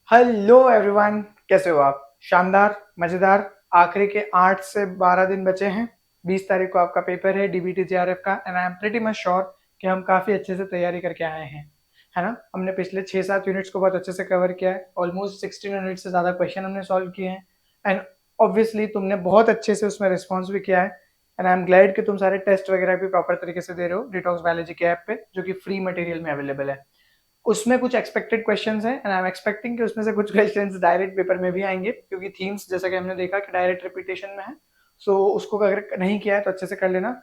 Hello everyone, कैसे हो आप? शानदार, मजेदार। आखिरी के 8 से 12 दिन बचे हैं। 20 तारीख को आपका पेपर है डीबीटी जेआरएफ का and I am pretty much sure कि हम काफी अच्छे से तैयारी करके आए हैं, है ना? हमने पिछले 6-7 यूनिट्स को बहुत अच्छे से कवर किया है। ऑलमोस्ट 16 यूनिट से ज्यादा क्वेश्चन हमने सॉल्व किए हैं एंड ऑब्वियसली तुमने बहुत अच्छे से उसमें रिस्पॉन्स भी किया है एंड आई एम ग्लैड कि तुम सारे टेस्ट वगैरह भी प्रॉपर तरीके से दे रहे हो डिटॉक्स बायोलॉजी के ऐप पे, जो कि फ्री मटेरियल में अवेलेबल है। उसमें कुछ एक्सपेक्टेड क्वेश्चंस हैं एंड आई एम एक्सपेक्टिंग कि उसमें से कुछ क्वेश्चंस डायरेक्ट पेपर में भी आएंगे, क्योंकि थीम्स जैसा कि हमने देखा कि डायरेक्ट रिपीटेशन में है। सो उसको अगर नहीं किया है तो अच्छे से कर लेना।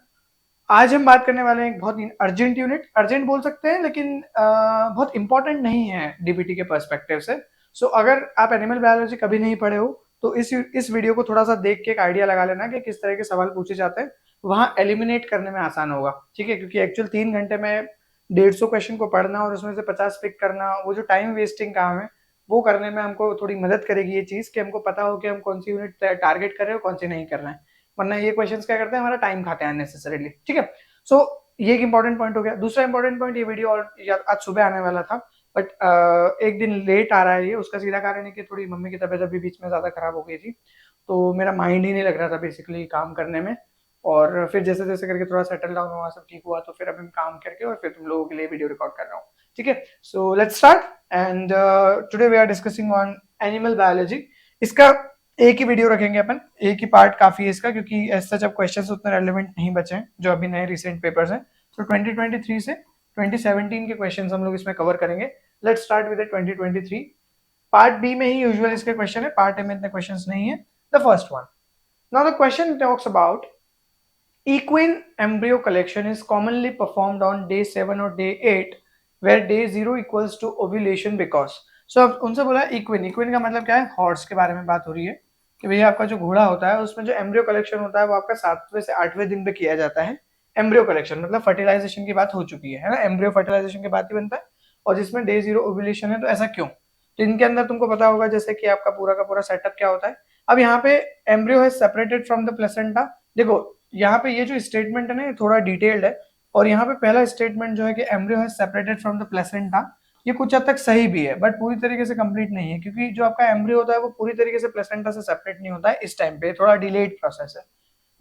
आज हम बात करने वाले हैं एक बहुत अर्जेंट यूनिट, अर्जेंट बोल सकते हैं लेकिन बहुत इंपॉर्टेंट नहीं है डीबीटी के पर्सपेक्टिव से। सो अगर आप एनिमल बायोलॉजी कभी नहीं पढ़े हो तो इस वीडियो को थोड़ा सा देख के एक आइडिया लगा लेना कि किस तरह के सवाल पूछे जाते हैं। वहां एलिमिनेट करने में आसान होगा, ठीक है? क्योंकि एक्चुअल 3 घंटे में 150 क्वेश्चन को पढ़ना और उसमें से 50 पिक करना, वो जो टाइम वेस्टिंग काम है वो करने में हमको थोड़ी मदद करेगी ये चीज कि हमको पता हो कि हम कौन सी यूनिट टारगेट कर रहे हो, कौन सी नहीं कर रहे हैं। वरना ये क्वेश्चंस क्या करते हैं, हमारा टाइम खाते हैं अननेसेसरीली, ठीक है? सो ये एक इंपॉर्टेंट पॉइंट हो गया। दूसरा इंपॉर्टेंट पॉइंट, ये वीडियो और आज सुबह आने वाला था बट एक दिन लेट आ रहा है। ये उसका सीधा कारण है कि थोड़ी मम्मी की तबीयत अभी बीच में ज्यादा खराब हो गई थी, तो मेरा माइंड ही नहीं लग रहा था बेसिकली काम करने में। और फिर जैसे जैसे करके थोड़ा सेटल डाउन हुआ, सब ठीक हुआ, तो फिर अभी मैं काम करके और फिर तुम लोगों के लिए वीडियो रिकॉर्ड कर रहा हूँ, ठीक है? So let's start and today we are discussing on animal biology. इसका एक ही वीडियो रखेंगे अपन, एक ही पार्ट काफी है इसका, क्योंकि एज सच अब क्वेश्चंस उतने रेलेवेंट नहीं बचे हैं जो अभी नए रिसेंट पेपर्स हैं। सो 2023 से 2017 के क्वेश्चंस हम लोग इसमें कवर करेंगे। Let's start with 2023। Part B में ही यूजुअल इसके क्वेश्चन है, पार्ट ए में इतने क्वेश्चंस नहीं है। The first one, now the question talks about equine embryo collection is commonly performed on day 7 or day 8 where day 0 equals to ovulation because। सो अब उनसे बोला इक्विन, इक्विन का मतलब क्या है? हॉर्स के बारे में बात हो रही है कि भैया आपका जो घोड़ा होता है उसमें जो एम्ब्रियो कलेक्शन होता है वो आपका 7वें से 8वें दिन पे किया जाता है। एम्ब्रियो कलेक्शन मतलब फर्टिलाइजेशन की बात हो चुकी है ना? एम्ब्रियो फर्टिलाइजेशन के बाद ही बनता है और जिसमें डे 0 ओव्यूलेशन है। तो ऐसा क्यों? तो इनके अंदर तुमको पता होगा जैसे कि आपका पूरा का पूरा सेटअप क्या होता है। अब यहाँ पे एम्ब्रियो है सेपरेटेड फ्रॉम द प्लेसेंटा। देखो यहाँ पे ये जो स्टेटमेंट है ना, ये थोड़ा डिटेल्ड है। और यहाँ पे पहला स्टेटमेंट जो है कि एम्ब्रियो है सेपरेटेड फ्रॉम द प्लेसेंटा, ये कुछ हद तक सही भी है बट पूरी तरीके से कंप्लीट नहीं है, क्योंकि जो आपका एम्ब्रियो होता है वो पूरी तरीके से प्लेसेंटा से सेपरेट नहीं होता है। इस टाइम पे थोड़ा डिलेड प्रोसेस है।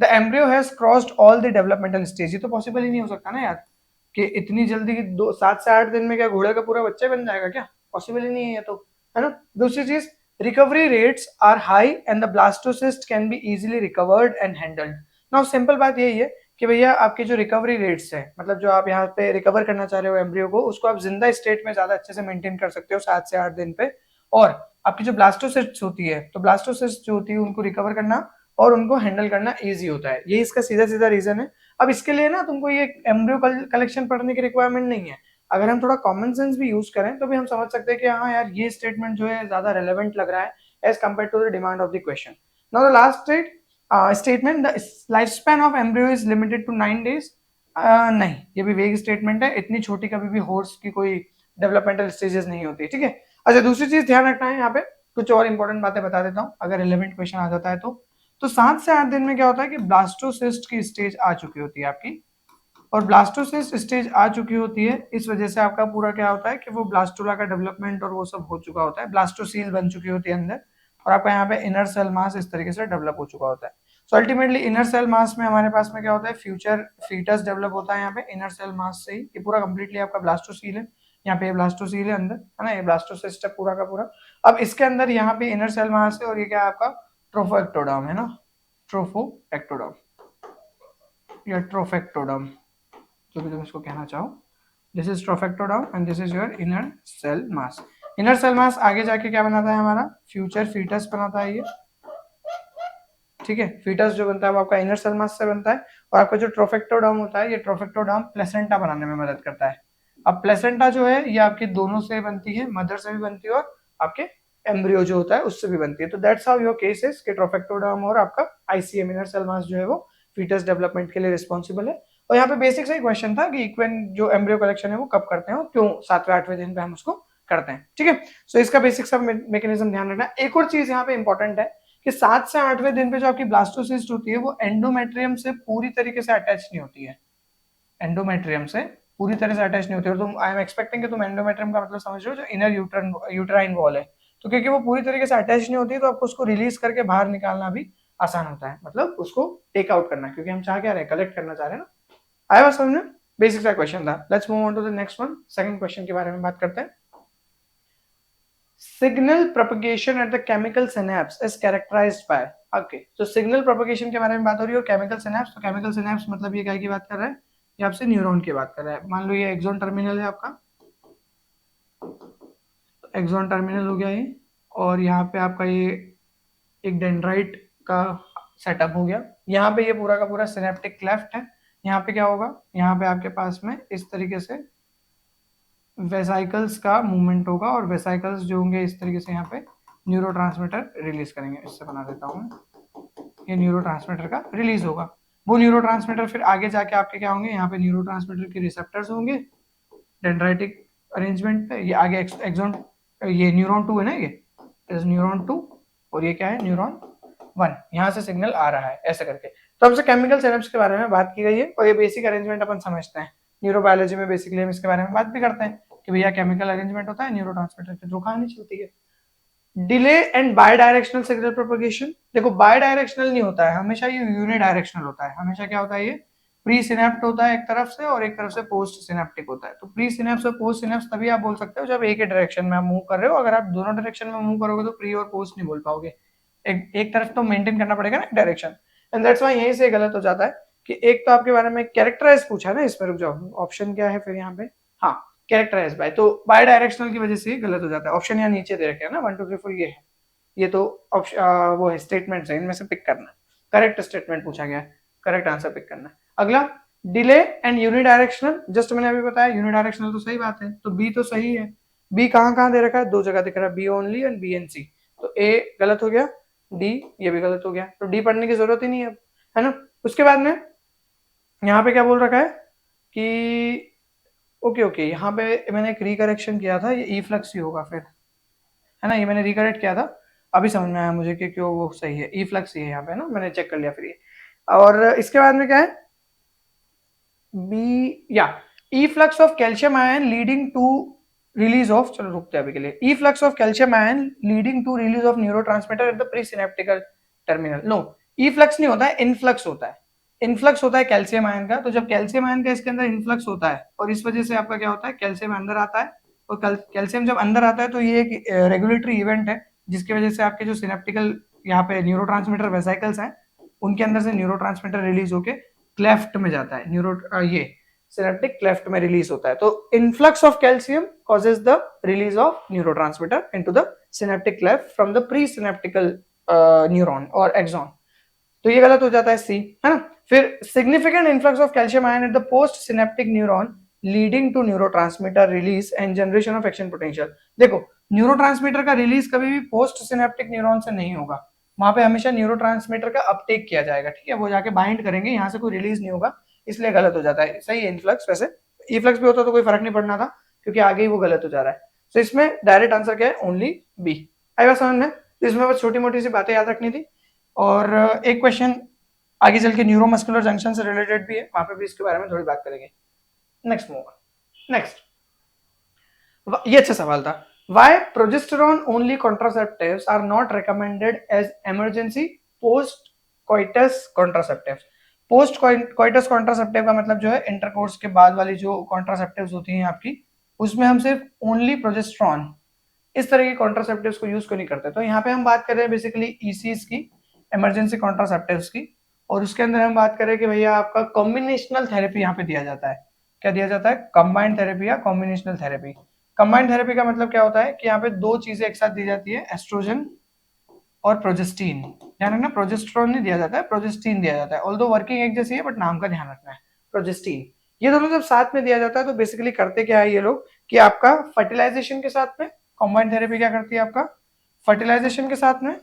The embryo has crossed all the developmental stage. ये तो पॉसिबल ही नहीं हो सकता ना यार, कि इतनी जल्दी 7 से 8 दिन में क्या घोड़े का पूरा बच्चा बन जाएगा? क्या पॉसिबल ही नहीं है ये तो, है ना? दूसरी चीज, recovery rates are high and the blastocyst can be easily recovered and handled. Now simple बात यही है कि भैया आपके जो रिकवरी रेट्स है, मतलब जो आप यहाँ पे रिकवर करना चाह रहे हो एम्ब्रियो को, उसको आप जिंदा स्टेट में ज्यादा अच्छे से मेंटेन कर सकते हो 7 से 8 दिन पे। और आपकी जो ब्लास्टोसिस्ट होती है, तो ब्लास्टोसिस्ट जो होती है उनको रिकवर करना और उनको हैंडल करना इजी होता है। ये इसका सीधा सीधा रीजन है। अब इसके लिए ना तुमको ये एम्ब्रियो कलेक्शन पढ़ने की रिक्वायरमेंट नहीं है। अगर हम थोड़ा कॉमन सेंस भी यूज करें तो भी हम समझ सकते हैं कि हाँ यार, ये स्टेटमेंट जो है ज्यादा रेलेवेंट लग रहा है as compare to the demand of the question. Now the last statement, the life span of embryo is limited to 9 days। नहीं, ये भी वेग स्टेटमेंट है। इतनी छोटी कभी भी हॉर्स की कोई डेवलपमेंटल स्टेजेस नहीं होती, ठीक है? अच्छा, दूसरी चीज ध्यान रखना है यहाँ पे, कुछ और इंपॉर्टेंट बातें बता देता हूँ अगर रिलेवेंट क्वेश्चन आ जाता है तो 7 से 8 दिन में क्या होता है कि ब्लास्टोसिस्ट की स्टेज आ चुकी होती है आपकी। और ब्लास्टोसिस्ट स्टेज आ चुकी होती है, इस वजह से आपका पूरा क्या होता है कि वो ब्लास्टोला का डेवलपमेंट और वो सब हो चुका होता है, ब्लास्टोसील बन चुकी होती है अंदर। और आपका यहाँ पे इनर सेल मास इस तरीके से डेवलप हो चुका होता है। So ultimately inner cell mass में हमारे पास में क्या होता है, फ्यूचर फीटस डेवलप होता है यहाँ पे इनर सेल मास से ही। ये पूरा कंप्लीटली आपका ब्लास्टोसील है। यहाँ पे ब्लास्टोसील है अंदर, है ना? ये ब्लास्टोसिस्ट है पूरा का पूरा। अब इसके अंदर यहाँ पे इनर सेल मास है और ये क्या है आपका ट्रोफोएक्टोडर्म, है ना? ट्रोफोएक्टोडर्म या ट्रोफेक्टोडर्म, जो भी तुम इसको कहना चाहो। This is trophectoderm and this is your inner cell mass. Inner cell mass आगे जाके क्या बनाता है हमारा, फ्यूचर फीटस बनाता है ये, ठीक है? फीटस जो बनता है वो आपका इनर सेल मास से बनता है। और आपका जो ट्रोफेक्टोडर्म होता है, ये ट्रोफेक्टोडर्म प्लेसेंटा बनाने में मदद करता है। अब प्लेसेंटा जो है ये आपके दोनों से बनती है, मदर से भी बनती है और आपके एम्ब्रियो जो होता है उससे भी बनती है। तो that's how your case is कि ट्रोफेक्टोडर्म और आपका आईसीएम इनर सेल मास जो है वो फीटस डेवलपमेंट के लिए रिस्पॉन्सिबल है। और यहाँ पे बेसिक सा क्वेश्चन था कि इक्वेन जो एम्ब्रियो कलेक्शन है वो कब करते हैं, क्यों 7वें 8वें दिन पे हम उसको करते हैं, ठीक है? सो इसका बेसिक सब मैकेनिज्म ध्यान रखना। एक और चीज यहाँ पे इंपॉर्टेंट है कि 7 से 8वें दिन पे जो आपकी ब्लास्टोसिस्ट होती है वो एंडोमेट्रियम से पूरी तरीके से अटैच नहीं होती है। एंडोमेट्रियम से पूरी तरह से अटैच नहीं होती है। और तुम, आई एम एक्सपेक्टिंग कि तुम एंडोमेट्रियम का मतलब समझ रहे हो, जो इनर यूट्राइन वॉल है। तो क्योंकि वो पूरी तरीके से अटैच नहीं होती है तो आपको उसको रिलीज करके बाहर निकालना भी आसान होता है, मतलब उसको टेक आउट करना, क्योंकि हम चाह क्या रहे हैं, कलेक्ट करना चाह रहे हैं ना। आया बात समझ में? बेसिक सा क्वेश्चन था। Let's move on to the next one, second question के बारे में बात करते हैं। Signal propagation at the chemical synapse is characterized by, okay, तो सिग्नल प्रोपगेशन के बारे में बात हो रही है और केमिकल सिनेप्स, तो केमिकल सिनेप्स मतलब ये क्या की बात कर रहा है, ये आपसे न्यूरॉन की बात कर रहा है। मान लो ये एक्सॉन टर्मिनल है आपका, एक्सॉन टर्मिनल हो गया ये, और यहाँ पे आपका ये एक डेंड्राइट का सेटअप हो गया। यहाँ पे ये पूरा का पूरा सिनेप्टिक क्लेफ्ट है। यहाँ पे क्या होगा, यहाँ पे आपके पास में इस तरीके से वेसाइकल्स का मूवमेंट होगा, और वेसाइकल्स जो होंगे इस तरीके से यहाँ पे न्यूरोट्रांसमीटर रिलीज करेंगे। इससे बना देता हूँ ये न्यूरोट्रांसमीटर का रिलीज होगा। वो न्यूरोट्रांसमीटर फिर आगे जाके आपके क्या होंगे, यहाँ पे न्यूरोट्रांसमीटर के रिसेप्टर्स होंगे डेंड्राइटिक अरेंजमेंट पे। ये आगे एक्सॉन, ये न्यूरॉन 2 है ना, ये इज न्यूरॉन 2, और ये क्या है, न्यूरॉन 1। यहाँ से सिग्नल आ रहा है ऐसे करके। तो हमसे केमिकल सिनेप्स के बारे में बात की गई है, और ये बेसिक अरेंजमेंट अपन समझते हैं। न्यूरोबायोलॉजी में बेसिकली हम इसके बारे में बात भी करते हैं कि भैया केमिकल अरेंजमेंट होता है, न्यूरोट्रांसमीटर के थ्रू कहानी चलती है। Delay and bidirectional signal propagation, देखो बाय डायरेक्शनल नहीं होता है हमेशा, ये यूनि डायरेक्शनल होता है। हमेशा क्या होता है, ये प्री सिनेप्ट होता है एक तरफ से, और एक तरफ से पोस्ट सिनेप्टिक होता है। तो प्री सिनेप्स और पोस्ट सिनेप्स तभी आप बोल सकते हो जब एक ही डायरेक्शन में आप मूव कर रहे हो। अगर आप दोनों डायरेक्शन में मूव करोगे तो प्री और पोस्ट नहीं बोल पाओगे, एक तरफ तो मेंटेन करना पड़ेगा ना डायरेक्शन। एंड दैट्स व्हाई यहीं से गलत हो जाता है कि एक तो आपके बारे में कैरेक्टराइज पूछा है ना, इसमें रुक जाओ, ऑप्शन क्या है फिर यहाँ पे, हाँ कैरेक्टराइज बाय, तो बाय डायरेक्शनल की वजह से गलत हो जाता है। ऑप्शन यहाँ नीचे दे रखे हैं ना 1 2 3 4, ये है, ये तो वो है स्टेटमेंट है, इनमें से पिक करना है। करेक्ट स्टेटमेंट पूछा गया है, करेक्ट आंसर पिक करना है। अगला डिले एंड यूनिडायरेक्शनल, जस्ट मैंने अभी बताया यूनिडायरेक्शनल तो सही बात है, तो बी तो सही है। बी कहाँ कहाँ दे रखा है, दो जगह दिख रहा है, B only and B and C. तो ए गलत हो गया, डी ये भी गलत हो गया, तो डी पढ़ने की जरूरत ही नहीं है ना। उसके बाद में यहाँ पे क्या बोल रखा है कि ओके ओके, यहाँ पे मैंने एक रिकरेक्शन किया था, ये ई फ्लक्स ही होगा फिर, है ना, ये मैंने रिकरेक्ट किया था, अभी समझ में आया मुझे कि क्यों वो सही है, ई फ्लक्स ही है यहाँ पे ना, मैंने चेक कर लिया फिर ये। और इसके बाद में क्या है, बी या E flux of calcium ion leading to release of, चलो रुकते हैं अभी के लिए, E flux of calcium ion leading to release of neurotransmitter at the presynaptical terminal. No, E flux नहीं होता है, इनफ्लक्स होता है। इनफ्लक्स होता है कैल्शियम आयन का, तो जब कैल्शियम आयन का इसके अंदर इनफ्लक्स होता है और इस वजह से आपका क्या होता है, कैल्शियम अंदर आता है, और कैल्शियम जब अंदर आता है तो ये एक रेगुलेटरी इवेंट है जिसकी वजह से आपके जो सिनेप्टिकल यहाँ पे न्यूरोट्रांसमीटर वेसाइकल्स हैं उनके अंदर से न्यूरोट्रांसमीटर रिलीज होके क्लेफ्ट में जाता है, ये सिनेप्टिक क्लेफ्ट में रिलीज होता है। तो influx of calcium causes the release of neurotransmitter into the synaptic cleft from the presynaptical neuron और एक्सॉन। तो ये गलत हो जाता है सी, है ना। फिर significant influx of calcium ion at the postsynaptic neuron leading to neurotransmitter release and generation of action potential. देखो न्यूरोट्रांसमीटर का रिलीज कभी भी पोस्ट सिनेप्टिक न्यूरॉन से नहीं होगा, वहां पे हमेशा न्यूरोट्रांसमीटर का अपटेक किया जाएगा, ठीक है, वो जाके बाइंड करेंगे, यहाँ से कोई रिलीज नहीं होगा, इसलिए गलत हो जाता है। सही है इन्फ्लक्स, वैसे इफ्लक्स भी होता तो कोई फर्क नहीं पड़ना था क्योंकि आगे ही वो गलत हो जा रहा है। तो इसमें डायरेक्ट आंसर क्या है, ओनली बी। आई बात समझ में? तो इसमें बस छोटी मोटी सी बातें याद रखनी थी। और एक क्वेश्चन आगे चल के न्यूरोमस्कुलर जंक्शन से रिलेटेड भी है, वहां पे भी इसके बारे में थोड़ी बात करेंगे। नेक्स्ट मूव, नेक्स्ट, ये अच्छा सवाल था। Why progesterone only contraceptives are not recommended as emergency post coitus contraceptives? Post coitus contraceptive का मतलब जो है इंटरकोर्स के बाद वाली जो कॉन्ट्रासेप्टिव्स होती हैं आपकी, उसमें हम सिर्फ ओनली प्रोजेस्ट्रॉन इस तरह के कॉन्ट्रासेप्टिव्स को यूज को नहीं करते। तो यहाँ पे हम बात कर रहे हैं बेसिकली ईसीज की, इमरजेंसी कॉन्ट्रासेप्टिव्स की, और उसके अंदर हम बात करें कि भैया आपका कॉम्बिनेशनल थेरेपी यहाँ पे दिया जाता है। क्या दिया जाता है, कंबाइंड थेरेपी या कॉम्बिनेशनल थेरेपी। कंबाइंड थेरेपी का मतलब क्या होता है कि यहाँ पे दो चीजें एक साथ दी जाती है, एस्ट्रोजन और प्रोजेस्टीन। ध्यान रखना, प्रोजेस्टेरोन नहीं दिया जाता है, प्रोजेस्टीन दिया जाता है, ऑल्दो वर्किंग एक जैसी है बट नाम का ध्यान रखना है, प्रोजेस्टीन। ये दोनों जब साथ में दिया जाता है तो बेसिकली करते क्या है ये लोग कि आपका फर्टिलाइजेशन के साथ में, कंबाइंड थेरेपी क्या करती है आपका फर्टिलाइजेशन के साथ में,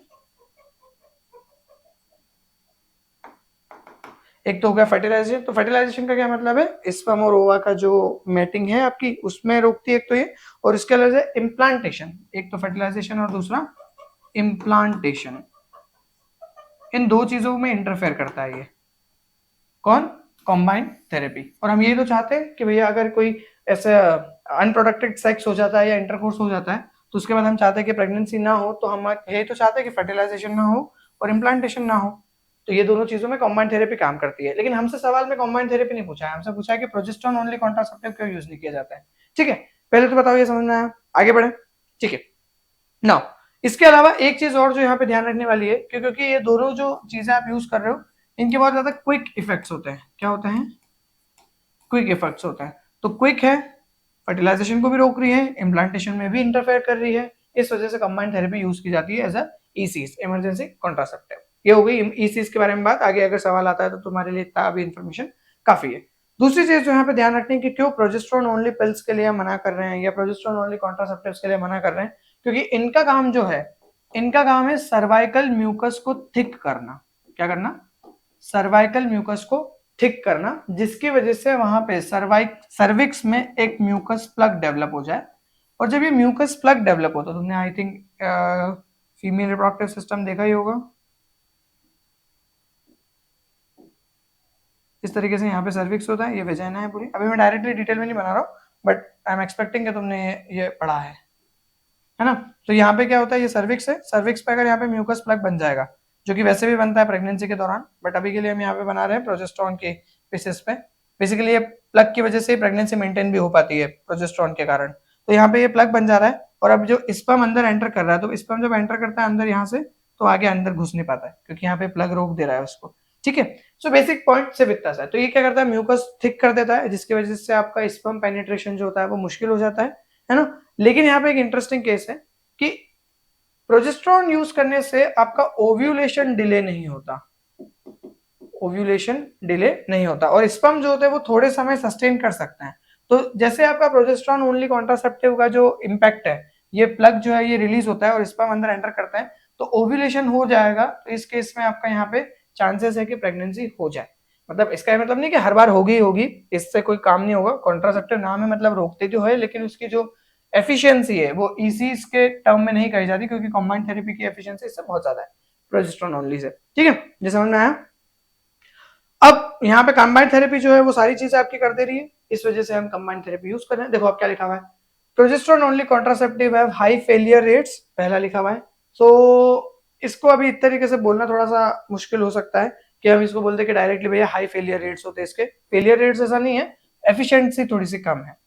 एक तो हो गया फर्टिलाइजेशन। तो फर्टिलाइजेशन का क्या मतलब है, स्पर्म और ओवा का जो मैटिंग है आपकी उसमें रोकती है एक तो ये, और इसके अलावा इम्प्लांटेशन, एक तो फर्टिलाइजेशन और दूसरा इम्प्लांटेशन, इन दो चीजों में इंटरफेयर करता है ये कौन, कॉम्बाइंड थेरेपी। और हम ये तो चाहते हैं कि भैया अगर कोई ऐसा अनप्रोटेक्टेड सेक्स हो जाता है या इंटरकोर्स हो जाता है तो उसके बाद हम चाहते हैं कि प्रेगनेंसी ना हो, तो हम यही तो चाहते हैं कि फर्टिलाइजेशन ना हो और इम्प्लांटेशन ना हो। तो ये दोनों चीजों में कॉम्बाइंड थेरेपी काम करती है। लेकिन हमसे सवाल में कॉम्बाइंड थेरेपी नहीं पूछा है, हमसे पूछा है कि प्रोजेस्टेरॉन ओनली कॉन्ट्रासेप्टिव क्यों यूज नहीं किया जाता है। ठीक है, पहले तो बताओ ये समझ में आया, आगे बढ़े। ठीक है, नाउ इसके अलावा एक चीज और जो यहाँ पे ध्यान रखने वाली है, क्योंकि ये दोनों जो चीजें आप यूज कर रहे हो इनके बहुत ज्यादा क्विक इफेक्ट्स होते हैं। क्या होते हैं? क्विक इफेक्ट्स होते हैं। तो क्विक है, फर्टिलाइजेशन को भी रोक रही है, इम्प्लांटेशन में भी इंटरफेयर कर रही है, इस वजह से कंबाइंड थेरेपी यूज की जाती है as a ISIS, emergency contraceptive. ये हो गई ईसीस के बारे में बात। आगे अगर सवाल आता है तो तुम्हारे लिए इतना अभी इन्फॉर्मेशन काफी है। दूसरी चीज जो यहाँ पे ध्यान रखनी है कि क्यों प्रोजेस्टेरॉन ओनली पिल्स के लिए मना कर रहे हैं या प्रोजेस्टेरॉन ओनली कॉन्ट्रासेप्टिव्स के लिए मना कर रहे हैं, क्योंकि इनका काम जो है, इनका काम है सर्वाइकल म्यूकस को थिक करना। क्या करना? सर्वाइकल म्यूकस को थिक करना, जिसकी वजह से वहां पे सर्विक्स में एक म्यूकस प्लग डेवलप हो जाए। और जब ये म्यूकस प्लग डेवलप होता है, तुमने I think female reproductive system देखा ही होगा, इस तरीके से यहाँ पे सर्विक्स होता है, ये वेजाइना है पूरी। अभी मैं डायरेक्टली डिटेल में नहीं बना रहा हूँ, बट आई एम एक्सपेक्टिंग कि तुमने ये पढ़ा है ना। तो यहाँ पे क्या होता है, ये सर्विक्स है, सर्विक्स पे अगर यहाँ पे म्यूकस प्लग बन जाएगा, जो कि वैसे भी बनता है प्रेगनेंसी के दौरान, बट अभी के लिए हम यहाँ पे बना रहे हैं प्रोजेस्टेरॉन के बेसिस पे। बेसिकली ये प्लग की वजह से प्रेगनेंसी मेंटेन भी हो पाती है प्रोजेस्टेरॉन के कारण। तो यहाँ पे ये प्लग बन जा रहा है, और अब जो स्पर्म अंदर एंटर कर रहा है, तो स्पर्म जब एंटर करता है अंदर यहाँ से, तो आगे अंदर घुस नहीं पाता है, क्योंकि यहाँ पे प्लग रोक दे रहा है उसको। ठीक है, सो बेसिक पॉइंट सिर्फ इतना सा है। तो ये क्या करता है, म्यूकस थिक कर देता है, जिसकी वजह से आपका स्पर्म पेनिट्रेशन जो होता है वो मुश्किल हो जाता है ना। लेकिन यहाँ पे एक इंटरेस्टिंग केस है कि प्रोजेस्टेरॉन यूज करने से आपका ओव्यूलेशन डिले नहीं होता, ओव्यूलेशन डिले नहीं होता, और स्पर्म जो होते हैं वो थोड़े समय सस्टेन कर सकते हैं। तो जैसे आपका प्रोजेस्टेरॉन ओनली कॉन्ट्रासेप्टिव का जो इम्पैक्ट है, ये प्लग जो है ये रिलीज होता है और स्पर्म अंदर एंटर करता है, तो ओव्यूलेशन हो जाएगा। तो इस केस में आपका यहाँ पे चांसेस है कि प्रेगनेंसी हो जाए। मतलब इसका मतलब नहीं कि हर बार होगी होगी, इससे कोई काम नहीं होगा। कॉन्ट्रासेप्टिव नाम है, मतलब रोकते जो है, लेकिन उसकी जो एफिशिएंसी है वो ईसीस के टर्म में नहीं कही जाती, क्योंकि कॉम्बाइंड थेरेपी की एफिशिएंसी इससे बहुत ज्यादा है प्रोजेस्टेरॉन ओनली से। ठीक है, ये समझ में आया। अब यहाँ पे कंबाइंड थेरेपी जो है वो सारी चीजें आपकी कर दे रही है, इस वजह से हम कंबाइंड थेरेपी यूज कर रहे हैं। देखो आप क्या लिखा हुआ है, progesterone only contraceptive have high failure rates, पहला लिखा हुआ है। सो इसको अभी इस तरीके से बोलना थोड़ा सा मुश्किल हो सकता है कि हम इसको बोलते कि डायरेक्टली भैया हाई फेलियर रेट्स होते हैं इसके। फेलियर रेट्स ऐसा नहीं है, एफिशिएंसी थोड़ी सी कम है।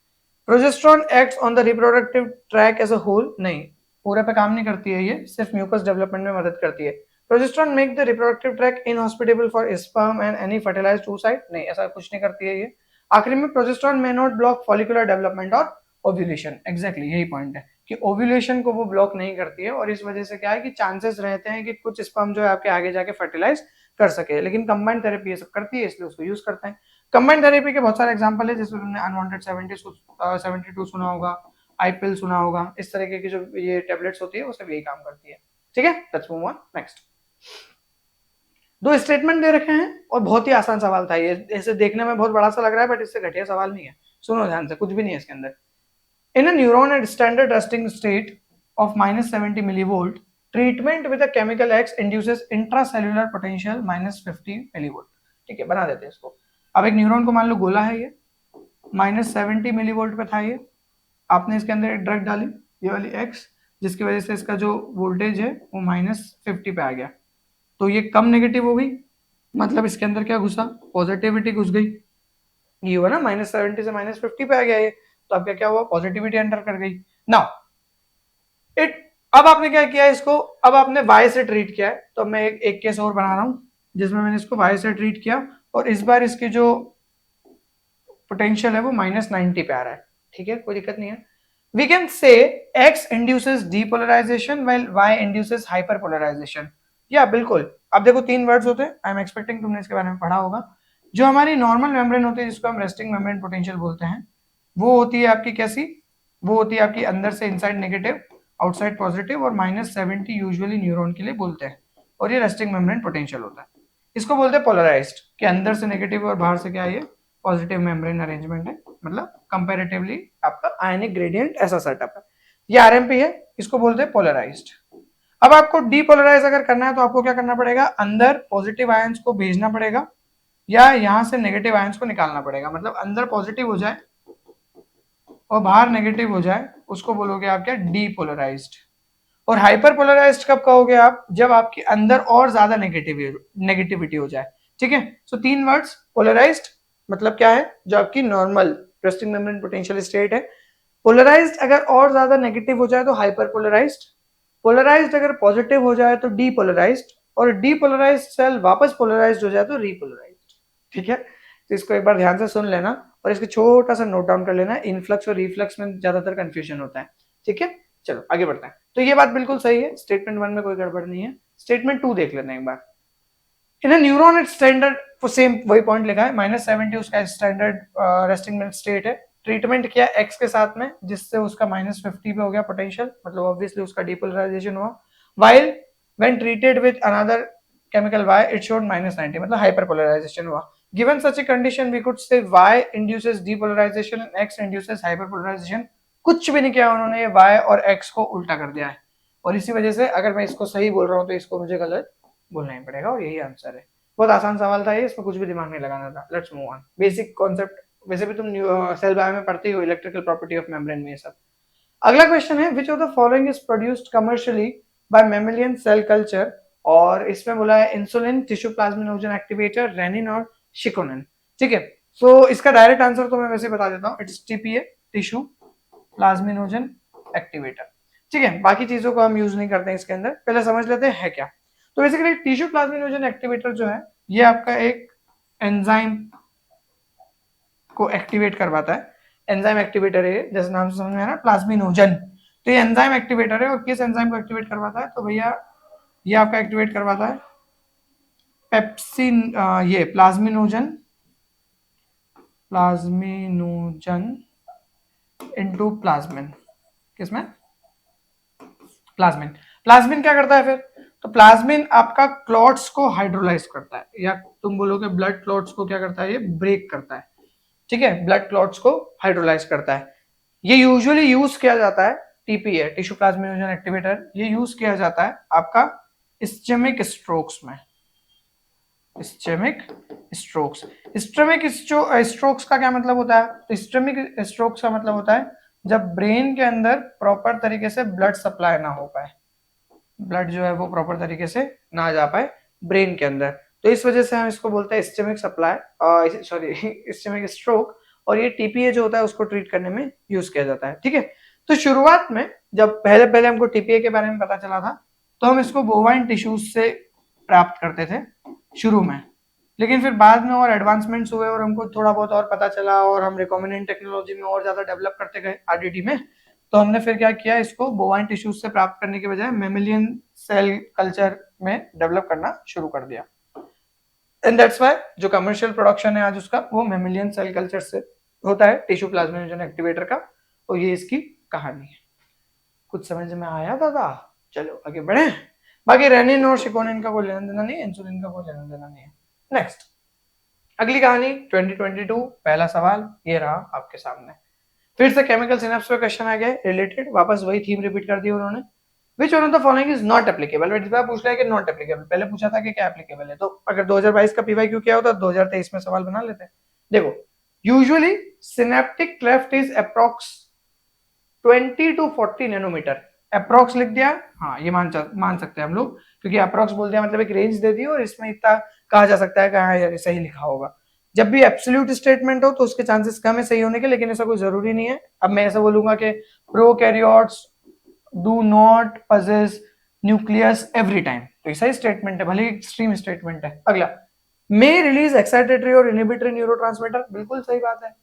Progesterone acts on the reproductive tract as a whole, नहीं, पूरे पे काम नहीं करती है ये, सिर्फ म्यूकस डेवलपमेंट में मदद करती है। Progesterone make the reproductive tract inhospitable for sperm and any fertilized oocyte, नहीं, ऐसा कुछ नहीं करती है ये। आखिरी में progesterone may not block follicular development और ओव्यूलेशन, एग्जैक्टली यही पॉइंट है कि ओव्यूलेशन को वो ब्लॉक नहीं करती है, और इस वजह से क्या है कि चांसेस रहते हैं कि कुछ स्पर्म जो है आपके आगे जाके फर्टिलाइज कर सके। लेकिन कंबाइंड थेरेपी ये सब करती है, इसलिए उसको यूज करते हैं। कंबाइंड थेरेपी के बहुत सारे एग्जांपल है, जैसे तुमने अनवांटेड 72 सुना होगा, आईपिल सुना होगा, इस तरीके की जो ये टेबलेट्स होती है वो सब यही काम करती है। ठीक है, लेट्स मूव ऑन नेक्स्ट। दो स्टेटमेंट दे रखे हैं और बहुत ही आसान सवाल था ये, ऐसे देखने में बहुत बड़ा सा लग रहा है, बट इससे घटिया सवाल नहीं है। सुनो ध्यान से, कुछ भी नहीं है इसके अंदर। In a neuron at standard resting state of -70 millivolt, treatment with a chemical X induces intracellular potential -50 millivolt. ठीक है, बना देते हैं इसको। अब एक न्यूरॉन को मान लो गोला है, ये -70 मिलीवोल्ट पे था ये, आपने इसके अंदर एक ड्रग डाली, ये वाली X, जिसकी वजह से इसका जो वोल्टेज है वो -50 पे आ गया। तो ये कम नेगेटिव हो गई, मतलब इसके अंदर क्या घुसा, पॉजिटिविटी घुस गई। ये हुआ ना, -70 से -50 पे आ गया ये, तो अब क्या हुआ, पॉजिटिविटी एंटर कर गई। नाउ इट, अब आपने क्या किया इसको, अब आपने वाई से ट्रीट किया है। तो मैं एक केस और बना रहा हूं जिसमें मैंने इसको वाई से ट्रीट किया, और इस बार इसकी जो पोटेंशियल है वो -90 पे आ रहा है। ठीक है, कोई दिक्कत नहीं है। We can say x induces depolarization while y induces hyperpolarization. या बिल्कुल, अब देखो तीन वर्ड्स होते हैं, आई एम एक्सपेक्टिंग तुमने इसके बारे में पढ़ा होगा। जो हमारी नॉर्मल मेम्ब्रेन होती है, जिसको हम रेस्टिंग मेम्ब्रेन पोटेंशियल बोलते हैं, वो होती है आपकी कैसी, वो होती है आपकी अंदर से इनसाइड नेगेटिव, आउटसाइड पॉजिटिव, और -70 यूजुअली न्यूरॉन के लिए बोलते हैं, और ये रेस्टिंग मेम्ब्रेन पोटेंशियल होता है। इसको बोलते हैं पोलराइज्ड, कि अंदर से नेगेटिव और बाहर से क्या है, ये पॉजिटिव मेम्ब्रेन अरेंजमेंट है, मतलब कंपैरेटिवली आपका आयनिक ग्रेडियंट ऐसा सेटअप है। ये आरएमपी है, इसको बोलते हैं पोलराइज्ड। अब आपको डीपोलराइज अगर करना है तो आपको क्या करना पड़ेगा, अंदर पॉजिटिव आयंस को भेजना पड़ेगा, या यहां से नेगेटिव आयंस को निकालना पड़ेगा। मतलब अंदर पॉजिटिव हो जाए और बाहर नेगेटिव हो जाए उसको बोलोगे आप क्या, डीपोलराइज्ड। और हाइपर पोलराइज्ड कब कहोगे आप, जब आपके अंदर और ज्यादा नेगेटिविटी हो जाए। ठीक है, सो 3 वर्ड्स। पोलराइज्ड मतलब क्या है, जो आपकी normal resting membrane potential state है। पोलराइज्ड अगर और ज्यादा नेगेटिव हो जाए तो हाइपर पोलराइज्ड। पोलराइज्ड अगर पॉजिटिव हो जाए तो डीपोलराइज्ड, और डीपोलराइज्ड सेल वापस पोलराइज्ड हो जाए तो रीपोलराइज्ड। ठीक है, तो इसको एक बार ध्यान से सुन लेना और इसको छोटा सा नोट डाउन कर लेना। इनफ्लक्स और रिफ्लक्स में ज्यादातर कंफ्यूजन होता है। ठीक है, चलो आगे बढ़ते हैं। तो ये बात बिल्कुल सही है, स्टेटमेंट 1 में कोई गड़बड़ नहीं है। स्टेटमेंट 2 देख लेना एक बार। In a neuron it standard, same वही पॉइंट लिखा है, -70 उसका स्टैंडर्ड रेस्टिंग स्टेट है। ट्रीटमेंट किया एक्स के साथ में, जिससे उसका -50 पे हो गया पोटेंशियल, मतलब ऑब्वियसली उसका डीपोलराइजेशन हुआ। While when treated with another chemical y it showed -90, मतलब हाइपरपोलराइजेशन हुआ। Given such a condition we could say y induces depolarization and x induces hyperpolarization. कुछ भी नहीं किया उन्होंने, ये वाई और एक्स को उल्टा कर दिया है, और इसी वजह से अगर मैं इसको सही बोल रहा हूँ तो इसको मुझे गलत बोलना ही पड़ेगा, और यही आंसर है। बहुत आसान सवाल था ये, इसमें कुछ भी दिमाग नहीं लगाना था। Let's move on. Basic concept वैसे भी तुम सेल बायो में पढ़ते हो, इलेक्ट्रिकल प्रॉपर्टी ऑफ मेम्ब्रेन में ये सब। अगला क्वेश्चन है, which of the following is produced commercially by mammalian cell culture, और इसमें बोला है insulin, tissue plasminogen activator, renin और शिकोनिन। ठीक है, सो इसका डायरेक्ट आंसर तो मैं वैसे बता देता हूँ, it's TPA, tissue plasminogen activator. ठीक है, बाकी चीजों को हम यूज नहीं करते हैं इसके अंदर, पहले समझ लेते हैं है क्या। तो बेसिकली टिश्यू प्लाज्मिनोजन एक्टिवेटर जो है, ये आपका एक एंजाइम को एक्टिवेट करवाता है। एंजाइम एक्टिवेटर है, जैसे नाम से समझ में आ रहा है, प्लाज्मिनोजन। तो ये एंजाइम एक्टिवेटर है, और किस एंजाइम को एक्टिवेट करवाता है, तो भैया ये आपका एक्टिवेट करवाता है पेप्सिन, ये प्लाज्मिनोजन इनटू प्लाज्मिन। किसमें, प्लाज्मिन। प्लाज्मिन क्या करता है फिर, तो प्लाज्मिन आपका क्लॉट्स को हाइड्रोलाइज करता है, या तुम बोलोगे ब्लड क्लॉट्स को क्या करता है, ये ब्रेक करता है। ठीक है, ब्लड क्लॉट्स को हाइड्रोलाइज करता है। ये यूजुअली यूज किया जाता है, टीपीए, टिश्यू प्लाज्मिनोजन एक्टिवेटर, ये यूज किया जाता है आपका इस्चेमिक स्ट्रोक्स में। Ischaemic strokes. इस्चेमिक स्ट्रोक्स का क्या मतलब होता है, तो इस्चेमिक स्ट्रोक्स का मतलब होता है जब ब्रेन के अंदर प्रॉपर तरीके से ब्लड सप्लाई ना हो पाए, ब्लड जो है वो प्रॉपर तरीके से ना जा पाए ब्रेन के अंदर, तो इस वजह से हम इसको बोलते हैं ischaemic supply, sorry ischaemic stroke. और ये टीपीए जो होता है उसको ट्रीट करने में यूज किया जाता है। ठीक है, तो शुरुआत में जब पहले पहले हमको टीपीए के बारे में पता चला था, तो हम इसको बोवाइन टिश्यूज से प्राप्त करते थे शुरू में, लेकिन फिर बाद में और एडवांसमेंट्स हुए और हमको थोड़ा बहुत और पता चला, और हम रिकॉम्बिनेंट टेक्नोलॉजी में और ज्यादा डेवलप करते गए आरडीटी में, तो हमने फिर क्या किया, इसको बोवाइन टिश्यूज से प्राप्त करने के बजाय मेमेलियन सेल कल्चर में डेवलप करना शुरू कर दिया। एंड दैट्स व्हाई जो कमर्शियल प्रोडक्शन है आज उसका, वो मेमेलियन सेल कल्चर से होता है, टिश्यू प्लाज्मिनोजन एक्टिवेटर का। और ये इसकी कहानी है। कुछ समझ में आया दादा? चलो आगे बढ़े। बाकी रेनिन और शिकोनिन का कोई लेना देना नहीं है, इंसुलिन का कोई लेना देना नहीं है। नेक्स्ट, अगली कहानी 2022, पहला सवाल ये रहा आपके सामने। फिर से केमिकल सिनेप्स पे क्वेश्चन आ गया रिलेटेड, वापस वही थीम रिपीट कर दी उन्होंने। Which one of the following is not applicable, इस बार पूछ रहा है कि नॉट एप्लीकेबल, पहले पूछा था कि क्या एप्लीकेबल है। तो अगर 2022 का पीवाईक्यू क्या होता, 2023 में सवाल बना लेते हैं। देखो, usually synaptic cleft is approx 20 to 40 nanometer. Approx लिख दिया, हाँ ये मान सकते हैं हम लोग, क्योंकि अप्रॉक्स बोल दिया मतलब एक रेंज दे दी, और इसमें इतना कहा जा सकता है कि हाँ यार सही लिखा होगा। जब भी एब्सोल्यूट स्टेटमेंट हो तो उसके चांसेस कम है सही होने के, लेकिन ऐसा कोई जरूरी नहीं है। अब मैं ऐसा बोलूंगा कि prokaryotes do not possess nucleus every time, तो ऐसा ही स्टेटमेंट है, भले ही एक्सट्रीम स्टेटमेंट है। अगला, मे रिलीज एक्साइटेटरी और इनहिबिटरी न्यूरोट्रांसमीटर, बिल्कुल सही बात है।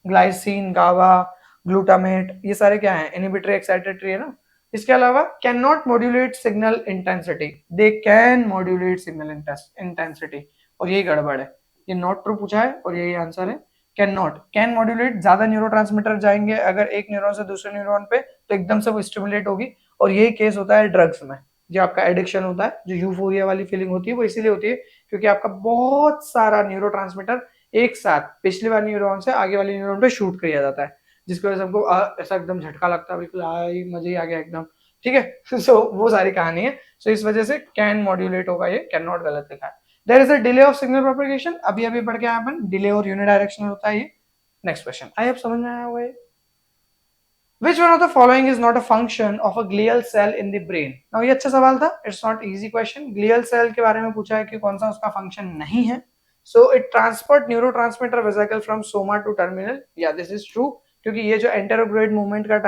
ग्लाइसिन, गावा, ग्लूटामेट, ये सारे क्या है, इनहिबिटरी एक्साइटेटरी है ना। इसके अलावा can not modulate signal intensity, they can modulate signal intensity, और यही गड़बड़ है, ये नॉट ट्रू पूछा है और यही आंसर है। कैन नॉट, कैन मॉड्यूलेट, ज्यादा न्यूरोट्रांसमीटर जाएंगे अगर एक न्यूरॉन से दूसरे न्यूरॉन पे, तो एकदम से वो स्टिमुलेट होगी, और यही केस होता है ड्रग्स में। जो आपका एडिक्शन होता है, जो यूफोरिया वाली फीलिंग होती है, वो इसीलिए होती है क्योंकि आपका बहुत सारा न्यूरोट्रांसमीटर एक साथ पिछले वाले न्यूरॉन से आगे वाले न्यूरॉन पे शूट किया जाता है, जिसकी वजह से हमको ऐसा एकदम झटका लगता है, बिल्कुल मजे ही आ गया एकदम। ठीक है, सो वो सारी कहानी है। सो इस वजह से कैन मॉड्यूलेट होगा, ये कैन नॉट गलत लिखा है। There is a delay of signal propagation, अभी पढ़ के आए अपन, डिले और यूनिडायरेक्शनल होता है ये। नेक्स्ट क्वेश्चन, आई अब समझ में आया हुआ है? Which one of the following is not a function of a glial cell in the brain? Now ये अच्छा सवाल था. It's not easy question. Glial cell के बारे में पूछा है कि कौन सा उसका function नहीं है. So it transport neurotransmitter vesicle from soma to terminal. Yeah, this is true. क्योंकि ये जो enterograde movement का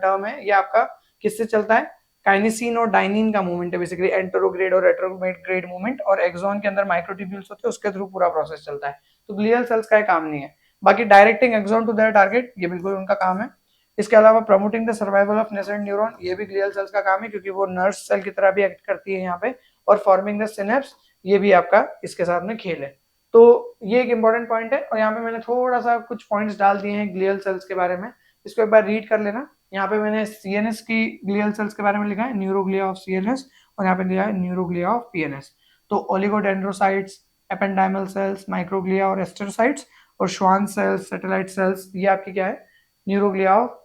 term है, ये आपका किससे चलता है? काइनेसिन और डाइनिन का मूवमेंट है बेसिकली, एंटेरोग्रेड और रेट्रोग्रेड मूवमेंट, और एक्सॉन के अंदर माइक्रोट्यूब्यूल्स होते हैं, उसके थ्रू पूरा प्रोसेस चलता है. तो ग्लियल सेल्स का काम नहीं है. बाकी directing axon to their target, ये बिल्कुल उनका काम है. इसके अलावा promoting the survival of nascent neuron, ये भी ग्लियल सेल्स का काम है क्योंकि वो नर्व सेल की तरह भी एक्ट करती है यहाँ पे. और फॉर्मिंग द सिनेप्स, ये भी आपका इसके साथ में खेल है. तो ये एक इंपॉर्टेंट पॉइंट है. और यहाँ पे मैंने थोड़ा सा कुछ पॉइंट्स डाल दिए हैं ग्लियल सेल्स के बारे में, इसको एक बार रीड कर लेना. यहाँ पे मैंने सीएनएस की ग्लियल सेल्स के बारे में लिखा है, न्यूरोग्लिया ऑफ सीएनएस, और यहाँ पे लिखा है न्यूरोग्लिया ऑफ पीएनएस. तो ओलिगोडेंड्रोसाइट्स, एपेंडाइमल सेल्स, माइक्रोग्लिया और एस्टेरोसाइट्स, और श्वान सेल्स, सैटेलाइट सेल्स, ये आपकी क्या है? न्यूरोग्लिया ऑफ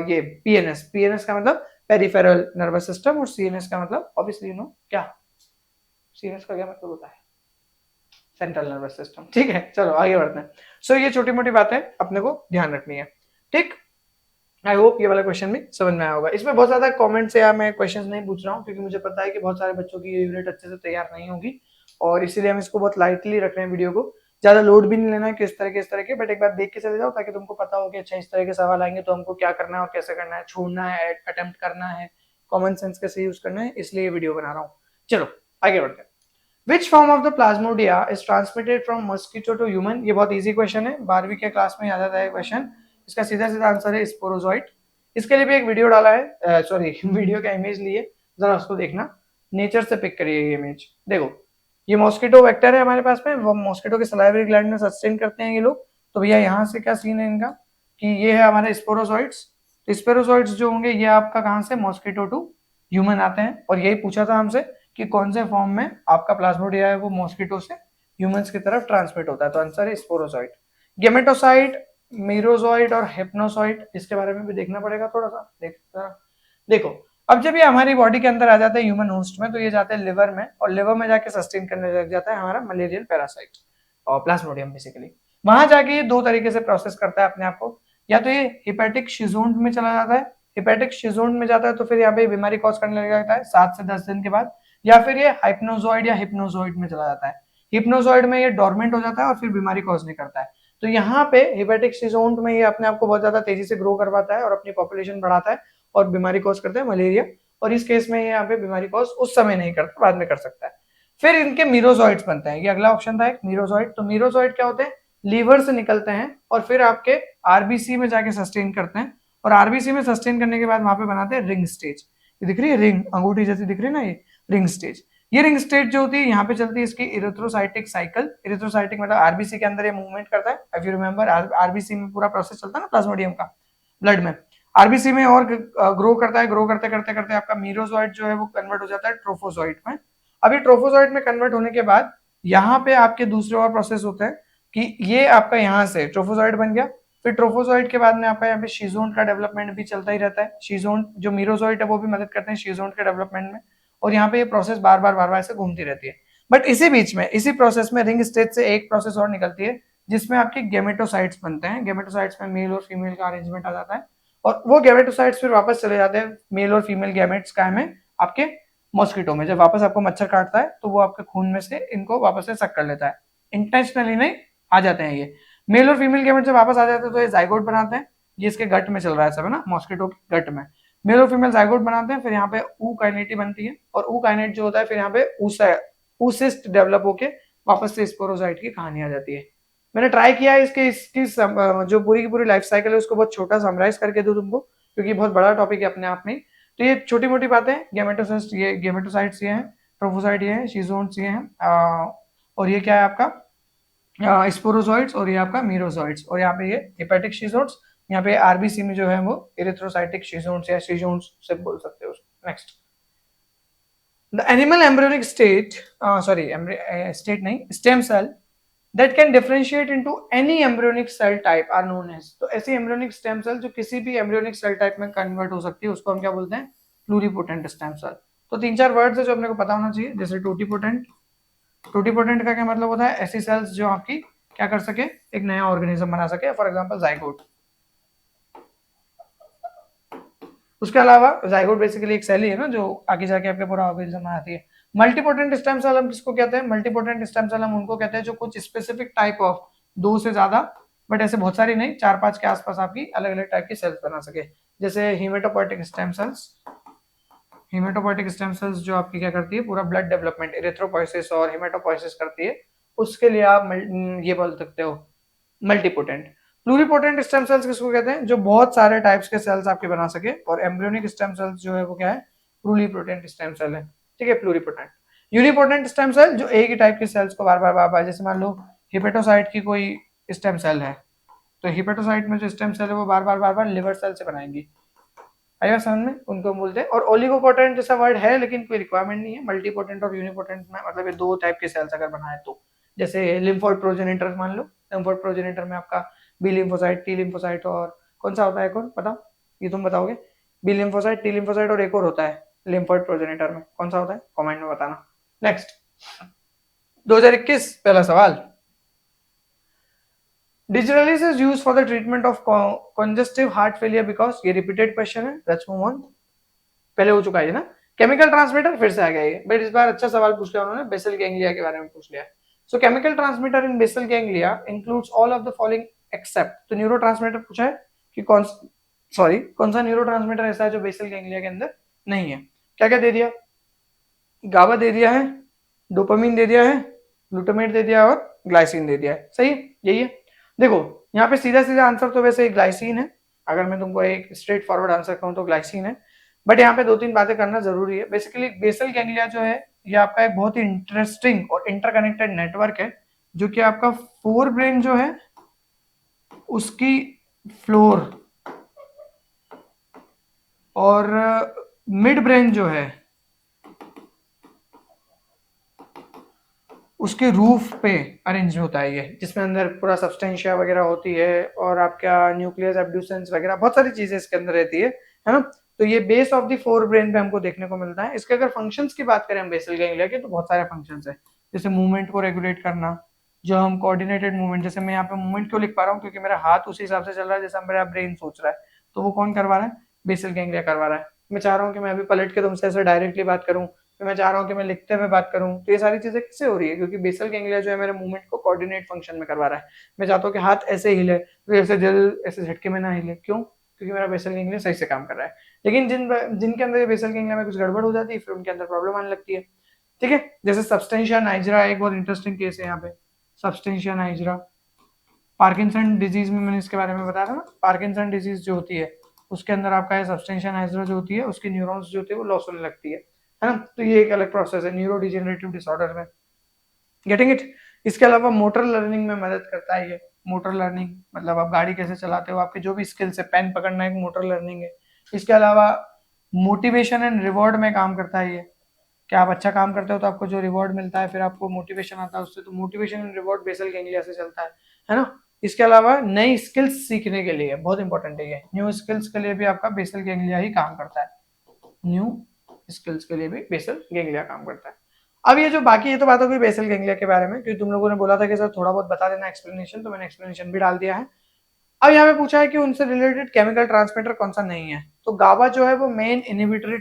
ये पीएनएस. पीएनएस का मतलब पेरिफेरल नर्वस सिस्टम, और सीएनएस का मतलब ऑब्वियसली नो क्या, सीएनएस का क्या मतलब होता है? Central nervous system. ठीक है, चलो आगे बढ़ते हैं. सो ये छोटी मोटी बातें अपने को ध्यान रखनी है. ठीक, आई होप ये वाला क्वेश्चन भी समझ में आया होगा. इसमें बहुत ज्यादा कमेंट्स या मैं क्वेश्चंस नहीं पूछ रहा हूँ क्योंकि मुझे पता है कि बहुत सारे बच्चों की ये यूनिट अच्छे से तैयार नहीं होगी, और इसीलिए हम इसको बहुत लाइटली रख रहे हैं. वीडियो को ज्यादा लोड भी नहीं लेना है कि इस तरह के, बट एक बार देख के चले जाओ ताकि तुमको पता हो कि अच्छा इस तरह के सवाल आएंगे तो हमको क्या करना है और कैसे करना है, छोड़ना है, अटेम्प्ट करना है, कॉमन सेंस कैसे यूज करना है, इसलिए ये वीडियो बना रहा हूँ. चलो आगे बढ़ते हैं. Which form of the plasmodia is transmitted from mosquito to human? ये बहुत इजी क्वेश्चन है, 12वीं के क्लास में याद आता है क्वेश्चन. इसका सीधा सीधा आंसर है स्पोरोजोइट. इसके लिए भी एक वीडियो डाला है, सॉरी वीडियो का इमेज लिए, जरा उसको देखना. नेचर से पिक करिए ये इमेज. देखो ये मॉस्किटो वेक्टर है हमारे पास में, वो मॉस्किटो के सलाइवरी ग्लैंड में सस्टेन करते हैं ये लोग. तो भैया यहाँ से क्या सीन है इनका कि ये है हमारे स्पोरोजोइट्स. तो स्पोरोजोइट्स जो होंगे ये आपका कहाँ से? मॉस्किटो टू ह्यूमन आते हैं. और यही पूछा था हमसे कि कौन से फॉर्म में आपका प्लाज्मोडिया है वो मॉस्किटो से ह्यूमंस की तरफ ट्रांसमिट होता है. तो आंसर है स्पोरोजोइट. गेमेटोसाइट, मीरोजोइट और हिप्नोसोइट, इसके बारे में भी देखना पड़ेगा थोड़ा सा. देखो अब जब ये हमारी बॉडी के अंदर आ जाता है ह्यूमन होस्ट में, तो ये जाते हैं लिवर में, और लिवर में जाके सस्टेन करने लग जाता है हमारा मलेरियल पैरासाइट और प्लाज्मोडियम बेसिकली. वहां जाके ये दो तरीके से प्रोसेस करता है अपने आप को. या तो ये हिपेटिक शिजोन में चला जाता है, हिपेटिक शिजोन में जाता है तो फिर यहाँ पे बीमारी कॉज करने लग जाता है 7 से 10 दिन के बाद. या फिर ये हाइप्नोजोइड या हिप्नोजोइड में चला जाता है. हिप्नोजोइड में ये डोरमेंट हो जाता है और फिर बीमारी कॉज नहीं करता है. तो यहाँ पे हिपेटिक शिजोन में ये अपने आप को बहुत ज्यादा तेजी से ग्रो करवाता है और अपनी पॉपुलेशन बढ़ाता है और बीमारी कॉज करता है मलेरिया. और इस केस में यहाँ पे बीमारी कॉज उस समय नहीं करता, बाद में कर सकता है. फिर इनके मीरोजोइड्स बनते हैं. ये अगला ऑप्शन था एक मीरोजोइड. तो मीरोजोइड क्या होते हैं? लीवर से निकलते हैं और फिर आपके आरबीसी में जाके सस्टेन करते हैं, और आरबीसी में सस्टेन करने के बाद वहां पे बनाते हैं रिंग स्टेज. ये दिख रही है रिंग, अंगूठी जैसी दिख रही है ना, ये रिंग स्टेज. ये रिंग स्टेज जो होती है यहाँ पे चलती है इसकी इरिथ्रोसाइटिक साइकिल. इरिथ्रोसाइटिक मतलब आरबीसी के अंदर ये मूवमेंट करता है. इफ यू रिमेंबर आरबीसी में पूरा प्रोसेस चलता है ना प्लाज्मोडियम का ब्लड में. आरबीसी में और ग्रो करता है, ग्रो करते करते करते आपका मीरोजोइड जो है वो कन्वर्ट हो जाता है ट्रोफोजोइड में. अभी ट्रोफोजोइड में कन्वर्ट होने के बाद यहाँ पे आपके दूसरे और प्रोसेस होते हैं कि ये आपका यहाँ से ट्रोफोजोइड बन गया. फिर ट्रोफोजोइड के बाद में आपका यहाँ पे शीजोन का डेवलपमेंट भी चलता ही रहता है. शीजोन जो मीरोजोइड है वो भी मदद करते हैं शीजोन के डेवलपमेंट में, और यहाँ पे ये प्रोसेस बार बार ऐसे घूमती रहती है. बट इसी बीच में इसी प्रोसेस में रिंग स्टेज से एक प्रोसेस और निकलती है जिसमें आपके गेमेटोसाइट्स बनते हैं. गेमेटोसाइट्स में मेल और फीमेल का अरेंजमेंट आ जाता है, और वो गेमेटोसाइट्स फिर वापस चले जाते हैं मेल और फीमेल गैमेट्स का में आपके मॉस्किटो में. जब वापस आपको मच्छर काटता है तो वो आपके खून में से इनको वापस से सक कर लेता है. इंटेंशनली नहीं, आ जाते हैं ये मेल और फीमेल गैमेट जब वापस आ जाते हैं तो ये जाइगोट बनाते हैं. ये इसके गट में चल रहा है सब है ना, मॉस्किटो के गट में मेल और फीमेल जाइगोट बनाते हैं. फिर यहाँ पे ऊ काइनेटी बनती है, और ऊ काइनेट जो होता है फिर यहाँ पे ऊसिस्ट डेवलप होके वापस से स्पोरोजाइट की कहानी आ जाती है. मैंने ट्राई किया है इसकी जो पूरी की पूरी लाइफ साइकिल है उसको बहुत छोटा समराइज करके दूं तुमको, क्योंकि बहुत बड़ा टॉपिक है अपने आप में. तो ये छोटी मोटी बातें, गेमेटोसाइट्स ये गेमेटोसाइट्स ये हैं, ट्रोफोसाइट ये है, शीजोन्स ये हैं, और ये क्या है आपका स्पोरोजोइड्स, और ये आपका मीरोजोइड्स, और यहाँ पे ये हेपेटिक शीजोन्स. यहाँ पे आरबीसी में जो है वो इरिथ्रोसाइटिक शीजोन्स या शीजोन्स से बोल सकते हो. Next, the animal embryonic state, sorry state नहीं, stem cell that can differentiate into any embryonic cell type are known as. तो ऐसी embryonic stem cell जो किसी भी embryonic cell type में कन्वर्ट हो सकती है उसको हम क्या बोलते हैं? Pluripotent stem cell. तो 3-4 वर्ड्स है जो अपने को पता होना चाहिए, जैसे टोटीपोटेंट. टोटीपोटेंट का क्या मतलब होता है? ऐसी सेल्स जो आपकी क्या कर सके, एक नया ऑर्गेनिज्म बना सके. For example zygote. उसके अलावा जाइगोट बेसिकली एक सेल ही है ना जो आगे जाके आपके पूरा ऑर्गेनिज्म में आती है। मल्टीपोटेंट स्टेम सेल हम किसको कहते हैं? मल्टीपोटेंट स्टेम सेल हम उनको कहते हैं जो कुछ स्पेसिफिक टाइप ऑफ, 2 से ज्यादा, बट ऐसे बहुत सारी नहीं, 4-5 के आसपास आपकी अलग अलग टाइप की सेल्स बना सके। जैसे हीमेटोपोइटिक स्टेम सेल्स, हीमेटोपोइटिक स्टेम सेल्स जो आपकी क्या करती है, पूरा ब्लड डेवलपमेंट, इरिथ्रोपोइसिस और हीमेटोपोइसिस करती है, उसके लिए आप ये बोल सकते हो मल्टीपोटेंट। प्लूरीपोटेंट स्टेम सेल्स किसको कहते हैं? जो बहुत सारे टाइप्स के सेल्स आपके बना सके। और एम्ब्रियोनिक स्टेम सेल्स जो है वो क्या है? प्लूरीपोटेंट स्टेम सेल है, ठीक है, प्लूरीपोटेंट। यूनिपोटेंट स्टेम सेल जो एक ही टाइप के सेल्स को बार बार, जैसे मान लो हिपेटोसाइट की कोई स्टेम सेल है, तो हिपेटोसाइट में जो स्टेम सेल है वो बार बार लिवर सेल से बनाएंगी। आया समझ में? उनको बोलते हैं। और ओलिगोपोटेंट जैसा वर्ड है लेकिन कोई रिक्वायरमेंट नहीं है। मल्टीपोटेंट और यूनिपोटेंट में मतलब ये 2 टाइप के सेल्स अगर बनाए तो, जैसे लिम्फोइड प्रोजेनिटर मान लो, लिम्फोइड प्रोजेनिटर में आपका बी लिम्फोसाइट, टी लिम्फोसाइट और कौन सा होता है, कौन बताओ, ये तुम बताओगे? बी लिम्फोसाइट, टी लिम्फोसाइट और एक और होता है लिम्फोइड प्रोजेनिटर में, कौन सा होता है? कमेंट में बताना। नेक्स्ट 2021 पहला सवाल, digitalis is used for the treatment of congestive heart failure because, ये रिपीटेड क्वेश्चन है, लेट्स मूव ऑन। पहले हो चुका है ना। केमिकल ट्रांसमीटर फिर से आ गया ये, बट इस बार अच्छा सवाल पूछ लिया उन्होंने, बेसल गैंग्लिया के बारे में पूछ लिया। So chemical transmitter in basal ganglia includes all of the following except, तो न्यूरोट्रांसमीटर पूछा है कि कौन सा न्यूरोट्रांसमीटर ऐसा है जो बेसल गैंग्लिया के अंदर नहीं है। क्या क्या दे दिया? गाबा दे दिया है, डोपामिन दे दिया है, ग्लूटामेट दे दिया और ग्लाइसिन दे दिया है, सही यही है। देखो यहाँ पे सीधा सीधा आंसर तो वैसे ग्लाइसिन है, अगर मैं तुमको एक स्ट्रेट फॉरवर्ड आंसर कहूँ तो ग्लाइसिन है, बट यहाँ पे 2-3 बातें करना जरूरी है। बेसिकली बेसल गैंग्लिया जो है ये आपका एक बहुत ही इंटरेस्टिंग और इंटरकनेक्टेड नेटवर्क है, जो कि आपका फोर ब्रेन जो है उसकी फ्लोर और मिड ब्रेन जो है उसके रूफ पे अरेंज होता है ये, जिसमें अंदर पूरा सब्सटेंशिया वगैरह होती है और आपका न्यूक्लियस एब्ड्यूसेंस वगैरह बहुत सारी चीजें इसके अंदर रहती है ना। तो ये base of the fore brain पे हमको देखने को मिलता है। इसके अगर फंक्शंस की बात करें हम बेसल गैंग्लिया के, तो बहुत सारे फंक्शंस है, जैसे मूवमेंट को रेगुलेट करना, जो हम कोऑर्डिनेटेड मूवमेंट, जैसे मैं यहाँ पे मूवमेंट क्यों लिख पा रहा हूँ, क्योंकि मेरा हाथ उसी हिसाब से चल रहा है जैसा मेरा ब्रेन सोच रहा है, तो वो कौन करवा रहा है? बेसल गैंग्लिया करवा रहा है। मैं चाह रहा हूँ कि मैं अभी पलट के तुमसे ऐसे डायरेक्टली बात करूँ, तो मैं चाह रहा हूँ कि मैं लिखते हुए बात करूँ, तो ये सारी चीजें किससे हो रही है? क्योंकि बेसल गैंग्लिया जो है मेरे मूवमेंट को कोऑर्डिनेट फंक्शन में करवा रहा है। मैं चाहता हूँ कि हाथ ऐसे हिले, तो ऐसे जल ऐसे झटके में ना हिले, क्यों? क्योंकि मेरा बेसल गैंग्लिया सही से काम कर रहा है। लेकिन जिनके अंदर बेसल गैंग्लिया में कुछ गड़बड़ हो जाती है, फिर उनके अंदर प्रॉब्लम आने लगती है, ठीक है। जैसे सब्सटेंशिया नाइजरा एक बहुत इंटरेस्टिंग केस है यहाँ पे, सब्सटेंशिया नाइजरा। पार्किंसन डिजीज में मैंने इसके बारे में बताया था ना, पार्किंसन डिजीज जो होती है उसके अंदर आपका है सब्सटेंशिया नाइजरा जो होती है, उसकी न्यूरॉन्स जो होती है वो लॉस होने लगती है ना। तो ये एक अलग प्रोसेस है न्यूरो डिजेनरेटिव डिसऑर्डर में, गेटिंग इट। इसके अलावा मोटर लर्निंग में मदद करता है ये। मोटर लर्निंग मतलब आप गाड़ी कैसे चलाते हो, आपके जो भी स्किल्स है, पेन पकड़ना एक मोटर लर्निंग है। इसके अलावा मोटिवेशन एंड रिवॉर्ड में काम करता है ये, कि आप अच्छा काम करते हो तो आपको जो रिवॉर्ड मिलता है, फिर आपको मोटिवेशन आता है उससे, तो motivation and reward basal ganglia से चलता है ना। इसके अलावा नई स्किल्स सीखने के लिए बहुत इंपॉर्टेंट है ये, न्यू स्किल्स के लिए भी आपका बेसल गैंग्लिया ही काम करता है, न्यू स्किल्स के लिए भी बेसल गैंग्लिया काम करता है। अब ये जो बाकी, ये तो बात हो गई बेसल गैंग्लिया के बारे में, क्योंकि तुम लोगों ने बोला था कि सर थोड़ा बहुत बता देना एक्सप्लेनेशन, तो मैंने एक्सप्लेनेशन भी डाल दिया है। अब यहाँ पे पूछा है कि उनसे रिलेटेड केमिकल ट्रांसमीटर कौन सा नहीं है, तो गाबा जो है वो मेन इनहिबिटरी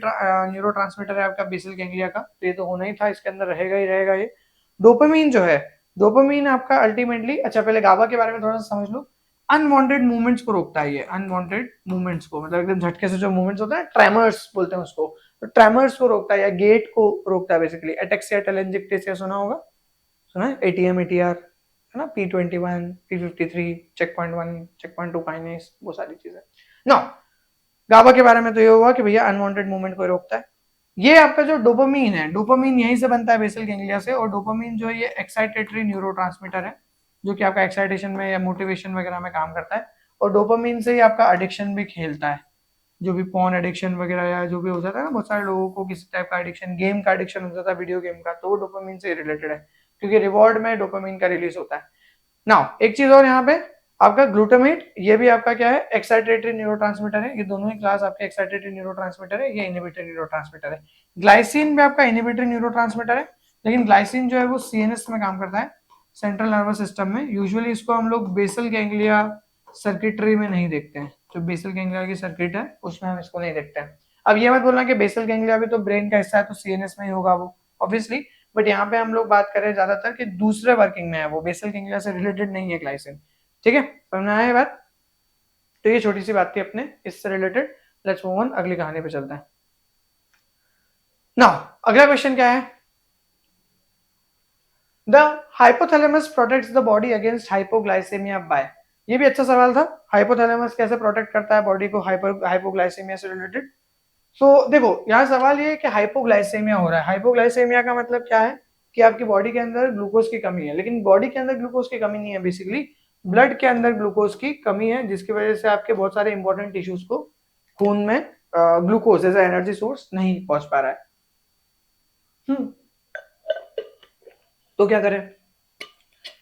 न्यूरो ट्रांसमीटर है आपका बेसल गैंग्लिया का, तो ये तो होना ही था, इसके अंदर रहेगा ही रहेगा ये। डोपामीन जो है, डोपामीन आपका अल्टीमेटली, अच्छा पहले गाबा के बारे में थोड़ा सा समझ लो। अनवांटेड मूवमेंट्स को रोकता है ये, अनवांटेड मूवमेंट्स को, मतलब एकदम झटके से जो मूवमेंट्स होते हैं, ट्रेमर्स बोलते हैं उसको, तो ट्रेमर्स को रोकता है या गेट को रोकता है बेसिकली। एटेक्सिया टेलेंजिक्टेसिया सुना होगा, सुना है, एटीएम एटीआर है ना, P21 P53 check point 1 check point 2 kinase, वो सारी चीजें नो। गाबा के बारे में तो ये हुआ कि भैया अनवांटेड मूवमेंट को रोकता है। ये आपका जो डोपामीन है, डोपामीन यहीं से बनता है बेसल गैंग्लिया से, और डोपामीन जो है ये एक्साइटेटरी न्यूरोट्रांसमीटर है, जो कि आपका एक्साइटेशन में या मोटिवेशन वगैरह में काम करता है। और डोपामीन से ही आपका एडिक्शन भी खेलता है, जो भी पॉर्न एडिक्शन वगैरह या जो भी हो जाता है ना, बहुत सारे लोगों को किसी टाइप का एडिक्शन, गेम का एडिक्शन हो जाता है, वीडियो गेम का, तो वो डोपामीन से रिलेटेड है, क्योंकि रिवॉर्ड में डोपामीन का रिलीज होता है। नाउ एक चीज और यहाँ पे, आपका ग्लूटामेट, ये भी आपका क्या है, एक्साइटेटरी न्यूरोट्रांसमीटर है। ये दोनों ही क्लास आपके एक्साइटेटरी न्यूरोट्रांसमीटर है, ये इनहिबिटरी न्यूरोट्रांसमीटर है। ग्लाइसिन भी आपका इनहिबिटरी न्यूरोट्रांसमीटर है, लेकिन ग्लाइसिन जो है वो सीएनएस में काम करता है, सेंट्रल नर्वस सिस्टम में। यूजुअली इसको हम लोग बेसल गैंग्लिया सर्किटरी में नहीं देखते हैं, जो बेसल गैंग्लिया की सर्किट है उसमें हम इसको नहीं देखते हैं। अब ये मत बोलना कि बेसल गैंग्लिया भी तो ब्रेन का हिस्सा है तो सीएनएस में ही होगा वो, ऑब्वियसली, बट यहाँ पे हम लोग बात कर रहे हैं ज्यादातर कि दूसरे वर्किंग में है, वो बेसल गैंग्लिया से रिलेटेड नहीं है ग्लाइसिन। ठीक है, समझ में आया ये बात? तो ये छोटी सी बात थी अपने इससे रिलेटेड। लेट्स मूव ऑन, अगली कहानी पे चलते हैं। नाउ अगला क्वेश्चन क्या है? The hypothalamus protects the body against hypoglycaemia by. ये भी अच्छा सवाल था, हाइपोथैलेमस कैसे प्रोटेक्ट करता है बॉडी को हाइपोग्लाइसेमिया से रिलेटेड। तो देखो यहाँ सवाल ये है कि हाइपोग्लाइसेमिया हो रहा है। हाइपोग्लाइसेमिया का मतलब क्या है कि आपकी बॉडी के अंदर ग्लूकोज की कमी है, लेकिन बॉडी के अंदर ग्लूकोज की कमी नहीं है, बेसिकली ब्लड के अंदर ग्लूकोज की कमी है, जिसकी वजह से आपके बहुत सारे इंपॉर्टेंट टिश्यूज को खून में ग्लूकोज एज एनर्जी सोर्स नहीं पहुंच पा रहा है। तो क्या करें?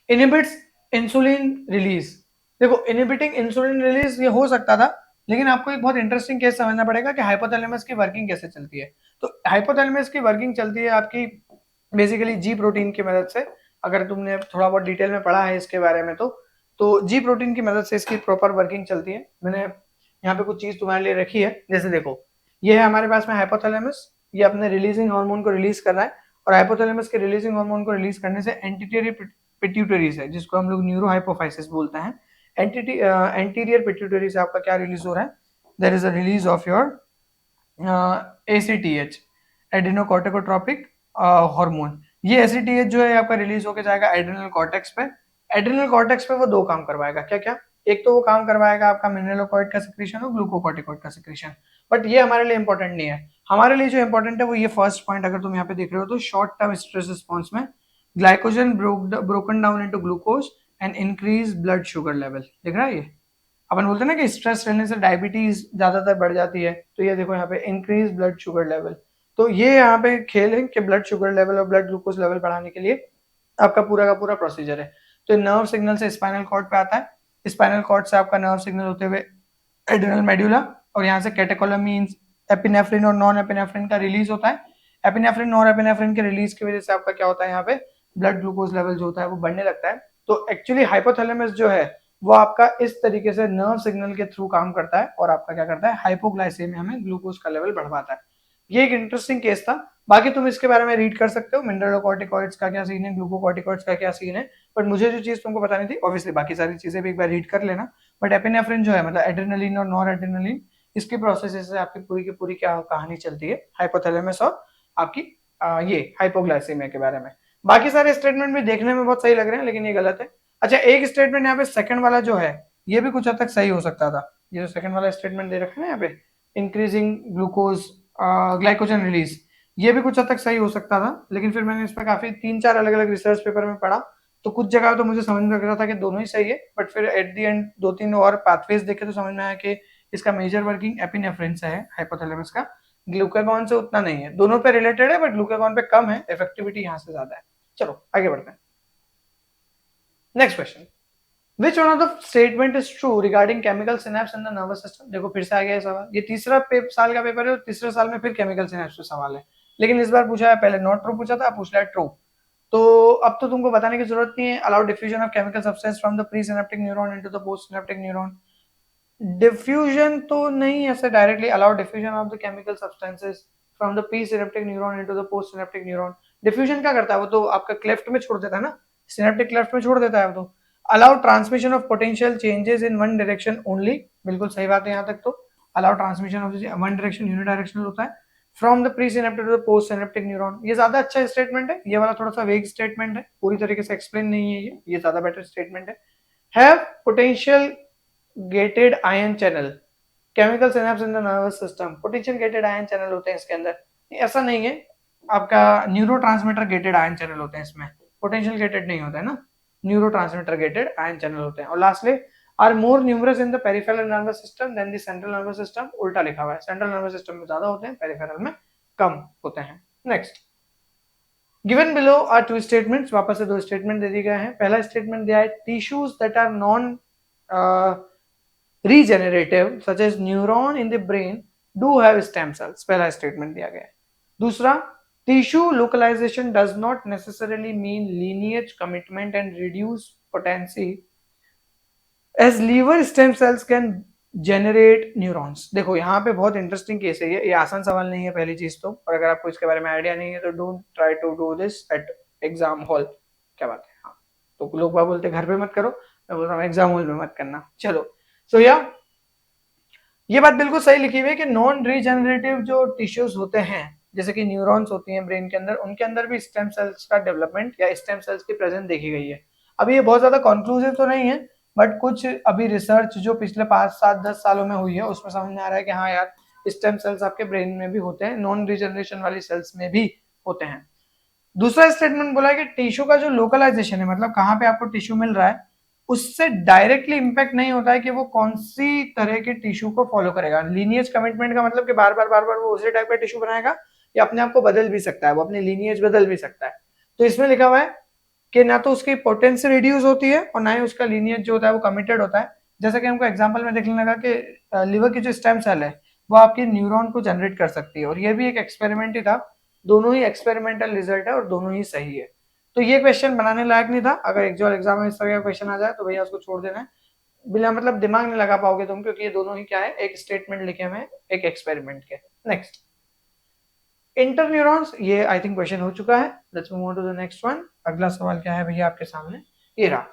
Inhibits insulin release. देखो इनहिबिटिंग इंसुलिन रिलीज ये हो सकता था, लेकिन आपको एक बहुत इंटरेस्टिंग केस समझना पड़ेगा कि हाइपोथैलेमस की वर्किंग कैसे चलती है। तो हाइपोथैलेमस की वर्किंग चलती है आपकी बेसिकली जी प्रोटीन की मदद से। अगर तुमने थोड़ा बहुत डिटेल में पढ़ा है इसके बारे में तो जी प्रोटीन की मदद से इसकी प्रॉपर वर्किंग चलती है। मैंने यहाँ पे कुछ चीज तुम्हारे लिए रखी है, जैसे देखो ये है हमारे पास में हाइपोथैलेमस, ये अपने रिलीजिंग हार्मोन को रिलीज कर रहा है, और हाइपोथैलेमस के रिलीजिंग हार्मोन को रिलीज करने से एंटीरियर पिट्यूटरी है, जिसको हम लोग न्यूरो हाइपोफाइसिस बोलते हैं। एंटीरियर पिट्यूटरी से आपका क्या रिलीज हो रहा है? There is a release of your ACTH, adrenocorticotropic hormone. ये ACTH जो है आपका रिलीज होकर जाएगा एड्रेनल कॉर्टेक्स पे। एड्रेनल कॉर्टेक्स पे वो दो काम करवाएगा, क्या क्या? एक तो वो काम करवाएगा आपका मिनरलोकॉइड का सिक्रीशन और ग्लूकोकॉर्टिकॉइड का सिक्रीशन, बट ये हमारे लिए इंपॉर्टेंट नहीं है। हमारे लिए जो इंपॉर्टेंट है वो ये फर्स्ट पॉइंट, अगर तुम यहाँ पे देख रहे हो तो शॉर्ट टर्म स्ट्रेस रिस्पॉन्स में glycogen broken down into glucose and increase blood sugar level. दिख रहा है ये? अपन बोलते हैं ना कि स्ट्रेस रहने से डायबिटीज ज्यादातर बढ़ जाती है, तो ये देखो यहाँ पे इंक्रीज ब्लड शुगर लेवल। तो ये यहाँ पे खेल है कि ब्लड शुगर लेवल और ब्लड ग्लूकोज लेवल बढ़ाने के लिए आपका पूरा का पूरा प्रोसीजर है। तो नर्व सिग्नल से स्पाइनल कॉर्ड पे आता है, स्पाइनल कॉर्ड से आपका नर्व सिग्नल होते हुए एड्रेनल मेडुला, और यहाँ से कैटेकोलामीन, एपिनेफ्रिन और नॉन एपिनेफ्रिन का रिलीज होता है। एपिनेफ्रिन नॉन एपिनेफ्रिन के रिलीज की वजह से आपका क्या होता है, यहाँ पे ब्लड ग्लूकोज लेवल जो होता है वो बढ़ने लगता है। तो एक्चुअली हाइपोथैलेमस जो है वो आपका इस तरीके से नर्व सिग्नल के थ्रू काम करता है और आपका क्या करता है, हाइपोग्लाइसेमिया में ग्लूकोज का लेवल बढ़वाता है। ये एक इंटरेस्टिंग केस था। बाकी तुम इसके बारे में रीड कर सकते हो, मिनरलोकॉर्टिकॉइड्स का क्या सीन है, ग्लूकोकॉर्टिकॉइड्स का क्या सीन है, बट मुझे जो चीज तुमको बतानी थी, ऑब्वियसली बाकी सारी चीजें भी एक बार रीड कर लेना, बट एपिनेफ्रिन जो है मतलब एड्रेनलिन और नॉर एड्रेनलिन, इसकी प्रोसेस से आपकी पूरी की पूरी क्या कहानी चलती है हाइपोथैलेमस और आपकी ये हाइपोग्लाइसेमिया के बारे में। बाकी सारे स्टेटमेंट भी देखने में बहुत सही लग रहे हैं, लेकिन ये गलत है। अच्छा, एक स्टेटमेंट यहाँ पे सेकंड वाला जो है ये भी कुछ हद तक सही हो सकता था। ये जो सेकंड वाला स्टेटमेंट दे रखा है ना यहाँ पे, इंक्रीजिंग ग्लूकोज ग्लाइकोजन रिलीज, ये भी कुछ हद तक सही हो सकता था, लेकिन फिर मैंने इस पर काफी 3-4 अलग अलग रिसर्च पेपर में पढ़ा, तो कुछ जगह तो मुझे समझ में लग रहा था कि दोनों ही सही है, बट फिर एट द एंड 2-3 और पाथवेज देखे तो समझ में आया कि इसका मेजर वर्किंग एपिनेफ्रिन से है, हाइपोथैलेमस का, ग्लूकागॉन से उतना नहीं है। दोनों पे रिलेटेड है बट ग्लूकागॉन पे कम है, इफेक्टिविटी यहाँ से ज्यादा है। चलो आगे बढ़ते हैं। Next question, Which one of the statement is true regarding chemical synapse in the nervous system? देखो फिर से आ गया सवाल, ये तीसरा साल का पेपर है और तीसरे साल में फिर केमिकल सिनेप्स पे सवाल है, लेकिन इस बार पूछा है, पहले नॉट ट्रू पूछा था, अब पूछ रहा है ट्रू। तो अब तो तुमको बताने की जरूरत नहीं है। Allow diffusion of chemical substance from the pre synaptic neuron into the postsynaptic neuron. Diffusion तो नहीं ऐसे directly, allow diffusion of the chemical substances from the pre synaptic neuron into the postsynaptic neuron. Diffusion क्या करता है, वो तो आपका cleft में छोड़ देता है ना, सिनेप्टिक क्लेफ्ट में छोड़ देता है वो तो। Allow transmission of potential changes in one direction only, बिल्कुल सही बात है यहाँ तक तो। Allow transmission of one direction unidirectional होता है from the presynaptic to the postsynaptic neuron. ये ज्यादा अच्छा स्टेटमेंट है, ये वाला थोड़ा सा वेग स्टेटमेंट है, पूरी तरीके से एक्सप्लेन नहीं है ये ज्यादा बेटर स्टेटमेंट है। Have potential gated ion channel chemical synapse in the nervous system. Potential gated ion channel होते हैं इसके अंदर, ऐसा नहीं है, आपका न्यूरोट्रांसमीटर गेटेड आयन चैनल होते हैं इसमें, पोटेंशियल गेटेड नहीं होता है ना, न्यूरोट्रांसमीटर गेटेड आयन चैनल होते हैं। और lastly, are more numerous in the peripheral nervous system than the central nervous system. उल्टा लिखा हुआ है, सेंट्रल नर्वस सिस्टम में ज्यादा होते हैं, पेरिफेरल में कम होते हैं। Next, given below are two statements, वापस से दो स्टेटमेंट दे दिए गए हैं। पहला स्टेटमेंट दिया है, tissues that are non regenerative such as neuron in the brain do have stem cells, पहला स्टेटमेंट दिया गया है। दूसरा, tissue localization does not necessarily mean lineage commitment and reduce potency as liver stem cells can generate neurons. देखो यहाँ पे बहुत interesting case है ये आसान सवाल नहीं है पहली चीज तो, और अगर आपको इसके बारे में आइडिया नहीं है तो don't try to do this at exam hall. क्या बात है, हाँ तो लोग बात बोलते घर पे मत करो, मैं बोल रहा हूँ एग्जाम हॉल में मत करना। चलो सो या ये बात बिल्कुल सही लिखी हुई है कि नॉन रीजेनरेटिव जो टिश्यूज होते हैं जैसे कि न्यूरॉन्स होती हैं ब्रेन के अंदर, उनके अंदर भी स्टेम सेल्स का डेवलपमेंट या स्टेम सेल्स की प्रेजेंस देखी गई है। अभी ये बहुत ज्यादा कंक्लूसिव तो नहीं है, बट कुछ अभी रिसर्च जो पिछले 5 7 10 सालों में हुई है उसमें समझ में आ रहा है कि हाँ यार स्टेम सेल्स आपके ब्रेन में भी होते हैं, नॉन रिजनरेशन वाली सेल्स में भी होते हैं। दूसरा स्टेटमेंट बोला है कि टिश्यू का जो लोकलाइजेशन है, मतलब कहाँ पे आपको टिश्यू मिल रहा है, उससे डायरेक्टली इंपैक्ट नहीं होता है कि वो कौन सी तरह के टिश्यू को फॉलो करेगा। लीनिएज कमिटमेंट का मतलब कि बार बार वो उसी टाइप का टिश्यू बनाएगा या अपने आप को बदल भी सकता है, वो अपनी लीनिएज बदल भी सकता है। तो इसमें लिखा हुआ है कि ना तो उसकी पोटेंसी रिड्यूस होती है और ना ही उसका लीनिएज जो होता है वो कमिटेड होता है। जैसा कि हमको एग्जाम्पल में देखने लगा कि लिवर की जो स्टेम सेल है वो आपके न्यूरॉन को जनरेट कर सकती है, और ये भी एक एक्सपेरिमेंट ही था। दोनों ही एक्सपेरिमेंटल रिजल्ट है और दोनों ही सही है। तो ये क्वेश्चन बनाने लायक नहीं था, अगर एक्चुअल एग्जाम में इस तरह का क्वेश्चन आ जाए तो भैया उसको छोड़ देना है, बिना मतलब दिमाग नहीं लगा पाओगे तुम, क्योंकि ये दोनों ही क्या है, एक स्टेटमेंट लिखे हुए हैं एक एक्सपेरिमेंट के। नेक्स्ट इंटरन्यूरॉन्स, ये आई थिंक क्वेश्चन हो चुका है। Let's move on to the next one. अगला सवाल क्या है भैया आपके सामने, ये रहा।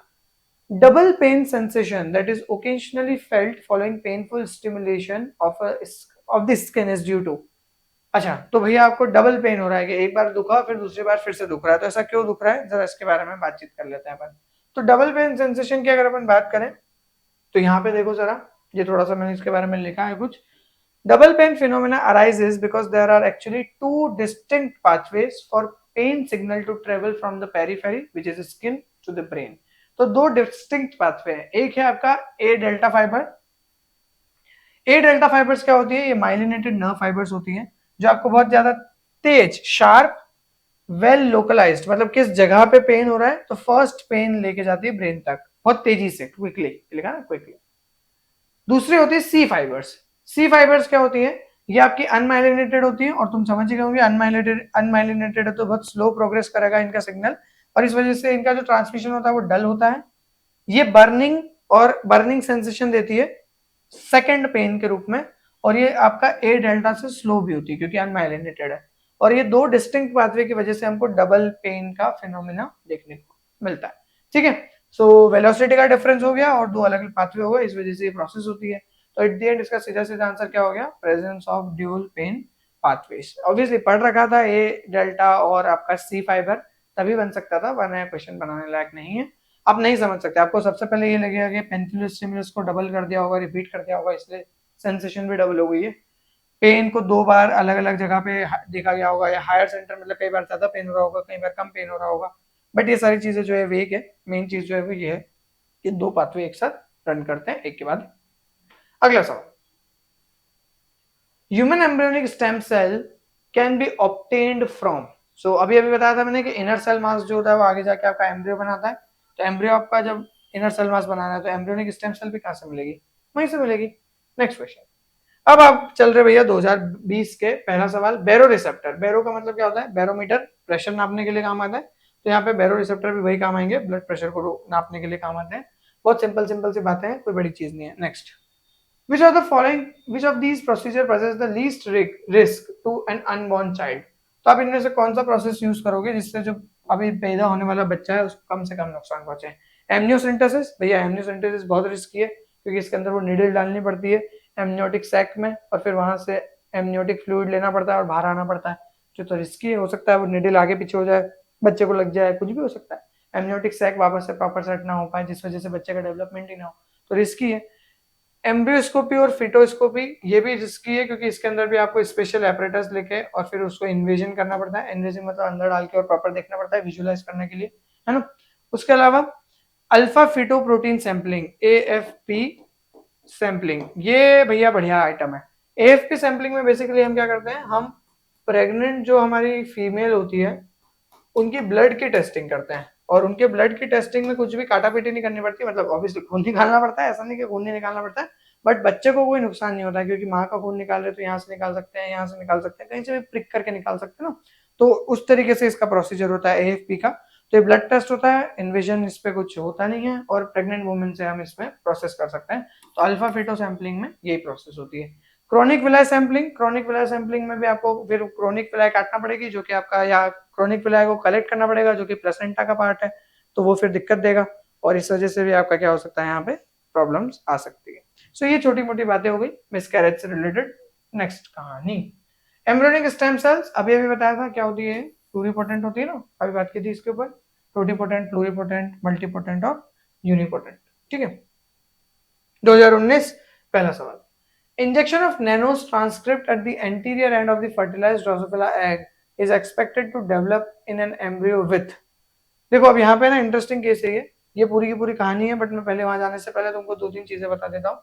Double pain sensation that is occasionally felt following painful stimulation of the skin is due to। अच्छा तो भैया आपको डबल पेन हो रहा है कि एक बार दुखा फिर दूसरी बार फिर से दुख रहा है, तो ऐसा क्यों दुख रहा है, जरा इसके बारे में बातचीत कर लेते हैं अपन। तो डबल पेन सेंसेशन की अगर अपन बात करें तो यहाँ पे देखो जरा, ये थोड़ा सा मैंने इसके बारे में लिखा है कुछ। Double pain phenomena arises because there are actually two distinct pathways for pain signal to travel from the periphery which is skin to the brain। तो दो डिस्टिंक्ट पाथवे है, एक है आपका ए डेल्टा फाइबर। ए डेल्टा फाइबर्स क्या होती है, ये माइलिनेटेड नर्व फाइबर्स होती हैं जो आपको बहुत ज्यादा तेज शार्प वेल लोकलाइज्ड, मतलब किस जगह पे पेन हो रहा है तो फर्स्ट पेन लेके जाती है ब्रेन तक बहुत तेजी से, क्विकली लिखा ना क्विकली। दूसरी होती है सी फाइबर्स। सी फाइबर्स क्या होती है, ये आपकी अनमाइलिनेटेड होती है, और तुम समझ ही गए अनमाइलिनेटेड है तो बहुत स्लो प्रोग्रेस करेगा इनका सिग्नल, और इस वजह से इनका जो ट्रांसमिशन होता है वो डल होता है। ये बर्निंग और बर्निंग सेंसेशन देती है सेकंड पेन के रूप में, और ये आपका ए डेल्टा से स्लो भी होती है क्योंकि अनमाइलिनेटेड है। और ये दो डिस्टिंक्ट पाथवे की वजह से हमको डबल पेन का फिनोमिना देखने को मिलता है। ठीक है, सो वेलोसिटी का डिफरेंस हो गया और दो अलग अलग पाथवे हो गए, इस वजह से ये प्रोसेस होती है। तो एट द एंड इसका सीधा सीधा आंसर क्या हो गया, presence of dual pain pathways. Obviously पढ़ रखा था ए डेल्टा और आपका सी फाइबर, तभी बन सकता था, वरना क्वेश्चन बनाने लायक नहीं है। आप नहीं समझ सकते, आपको सबसे पहले ये लगेगा कि पेनिकुलर स्टिमुलस को डबल कर दिया होगा, रिपीट कर दिया होगा, इसलिए सेंसेशन भी डबल हो गई है। पेन को दो बार अलग अलग जगह पे देखा गया होगा, या हायर सेंटर मतलब कई बार ज्यादा पेन हो रहा होगा, कई बार कम पेन हो रहा होगा। बट ये सारी चीजें जो है वेग है, मेन चीज जो है वो ये है कि दो पाथवे एक साथ रन करते हैं एक के बाद। अगला सवाल, human embryonic stem cell can be obtained from. So अभी अभी बताया था मैंने कि इनर सेल मास जो होता है वो आगे जाके आपका एम्ब्रियो बनाता है। तो एम्ब्रियो आपका जब इनर सेल मास बनाना है तो एम्ब्रियोनिक स्टेम सेल भी कहां से मिलेगी, वहीं से मिलेगी। नेक्स्ट क्वेश्चन, अब आप चल रहे भैया 2020 के पहला सवाल, बैरो रिसेप्टर। बैरो का मतलब क्या होता है, बैरोमीटर, प्रेशर नापने के लिए काम आता है। तो यहाँ पे बैरो रिसेप्टर भी वही काम आएंगे, ब्लड प्रेशर को नापने के लिए काम आते हैं। बहुत सिंपल सिंपल सी बातें हैं, कोई बड़ी चीज नहीं है। Next, which are the following, which of these procedure presents the least risk to an unborn child। तो आप इनमें से कौन सा प्रोसेस यूज करोगे जिससे जो अभी पैदा होने वाला बच्चा है उसको कम से कम नुकसान पहुंचे। एमनियोसेंटेसिस, भैया एमनियोसेंटेसिस बहुत रिस्की है क्योंकि इसके अंदर वो नीडल डालनी पड़ती है एमनियोटिक सैक में, और फिर वहां से एमनियोटिक फ्लूइड लेना पड़ता है और बाहर आना पड़ता है, जो तो रिस्की है। हो सकता है वो नीडल आगे पीछे हो जाए, बच्चे को लग जाए, कुछ भी हो सकता है। एमनियोटिक सैक वापस से प्रॉपर सेट ना हो पाए जिस वजह से बच्चे का डेवलपमेंट ही ना हो, तो रिस्की है। एम्ब्रियोस्कोपी और फिटोस्कोपी ये भी रिस्की है क्योंकि इसके अंदर भी आपको स्पेशल एपरेटस लेके और फिर उसको इन्वेजन करना पड़ता है। इन्वेजन मतलब अंदर डाल के और प्रॉपर देखना पड़ता है विजुअलाइज करने के लिए, है ना। उसके अलावा alpha feto protein sampling, AFP sampling, ये भैया बढ़िया आइटम है। एएफपी सैंपलिंग में बेसिकली हम क्या करते हैं, हम प्रेग्नेंट जो हमारी फीमेल होती है उनकी ब्लड की टेस्टिंग करते हैं, और उनके ब्लड की टेस्टिंग में कुछ भी काटा पीटी नहीं करनी पड़ती, मतलब ऑब्वियसली खून निकालना पड़ता है, ऐसा नहीं कि खून नहीं निकालना पड़ता है, बट बच्चे को कोई नुकसान नहीं होता है क्योंकि माँ का खून निकाल रहे तो यहाँ से निकाल सकते हैं, यहाँ से निकाल सकते हैं, कहीं से भी प्रिक करके निकाल सकते हैं ना। तो उस तरीके से इसका प्रोसीजर होता है एएफपी का। तो ये ब्लड टेस्ट होता है, इन्वेजन इस पे कुछ होता नहीं है, और प्रेग्नेंट वुमेन से हम इसमें प्रोसेस कर सकते हैं। तो अल्फा फेटो सैंपलिंग में यही प्रोसेस होती है। क्रोनिक विलाय सैंपलिंग, क्रोनिक विलाय सैंपलिंग में भी आपको फिर क्रोनिक विलाय काटना पड़ेगी जो कि आपका, या क्रोनिक विलाय को कलेक्ट करना पड़ेगा जो कि प्लेसेंटा का पार्ट है, तो वो फिर दिक्कत देगा और इस वजह से भी आपका क्या हो सकता है, यहाँ पे प्रॉब्लम्स आ सकती है। सो ये छोटी मोटी बातें हो गई मिसकैरेज से रिलेटेड। नेक्स्ट कहानी, एम्ब्रियोनिक स्टेम सेल्स। अभी अभी बताया था क्या होती है, प्लूरिपोटेंट होती है ना, अभी बात की थी इसके ऊपर, टोटिपोटेंट, प्लूरिपोटेंट, मल्टीपोटेंट और यूनिपोटेंट। ठीक है, 2019 पहला सवाल, injection of nanos transcript at the anterior end of the fertilized Drosophila egg is expected to develop in an embryo with। देखो अब यहाँ पे ना इंटरेस्टिंग केस है ये पूरी की पूरी कहानी है, बट मैं पहले वहां जाने से पहले तुमको दो तीन चीजें बता देता हूँ।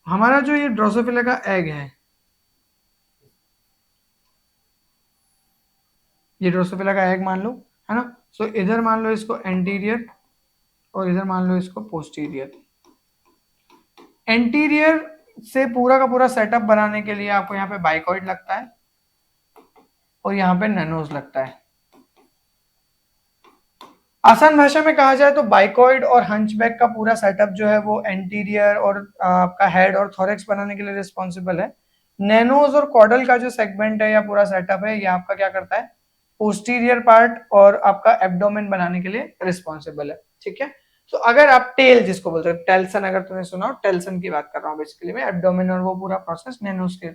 हमारा जो ये ड्रोसोफिला का एग है, ये ड्रोसोफिला का एग मान लो, है ना। सो इधर मान लो इसको एंटीरियर और इधर मान लो इसको पोस्टीरियर। एंटीरियर से पूरा का पूरा सेटअप बनाने के लिए आपको यहाँ पे बाइकॉइड लगता है और यहाँ पे नैनोज लगता है। आसान भाषा में कहा जाए तो बाइकॉइड और हंचबैक का पूरा सेटअप जो है वो एंटीरियर और आपका हेड और थोरेक्स बनाने के लिए रिस्पॉन्सिबल है। नैनोज और कॉडल का जो सेगमेंट है या पूरा सेटअप है, ये आपका क्या करता है, पोस्टीरियर पार्ट और आपका एब्डोमेन बनाने के लिए रिस्पॉन्सिबल है। ठीक है, तो अगर आप टेल जिसको बोलते हैं टेल्सन, अगर तुमने सुना हो, टेल्सन की बात कर रहा हूँ बेसिकली मैं, एब्डोमेन और वो पूरा प्रोसेस नैनोज के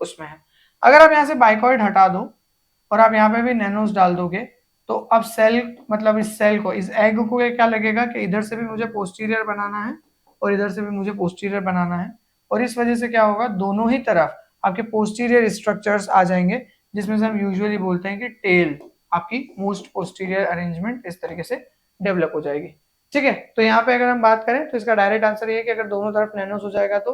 उसमें है। अगर आप यहाँ से बाइकॉइड हटा दो और आप यहाँ पे भी नैनोज डाल दोगे, तो अब सेल, मतलब इस सेल को, इस एग को क्या लगेगा कि इधर से भी मुझे पोस्टीरियर बनाना है और इधर से भी मुझे पोस्टीरियर बनाना है, और इस वजह से क्या होगा, दोनों ही तरफ आपके पोस्टीरियर स्ट्रक्चर्स आ जाएंगे, जिसमें से हम यूजुअली बोलते हैं कि टेल आपकी मोस्ट पोस्टीरियर अरेंजमेंट इस तरीके से डेवलप हो जाएगी। ठीक है, तो यहाँ पे अगर हम बात करें तो इसका डायरेक्ट आंसर ये है कि अगर दोनों तरफ नैनोस हो जाएगा तो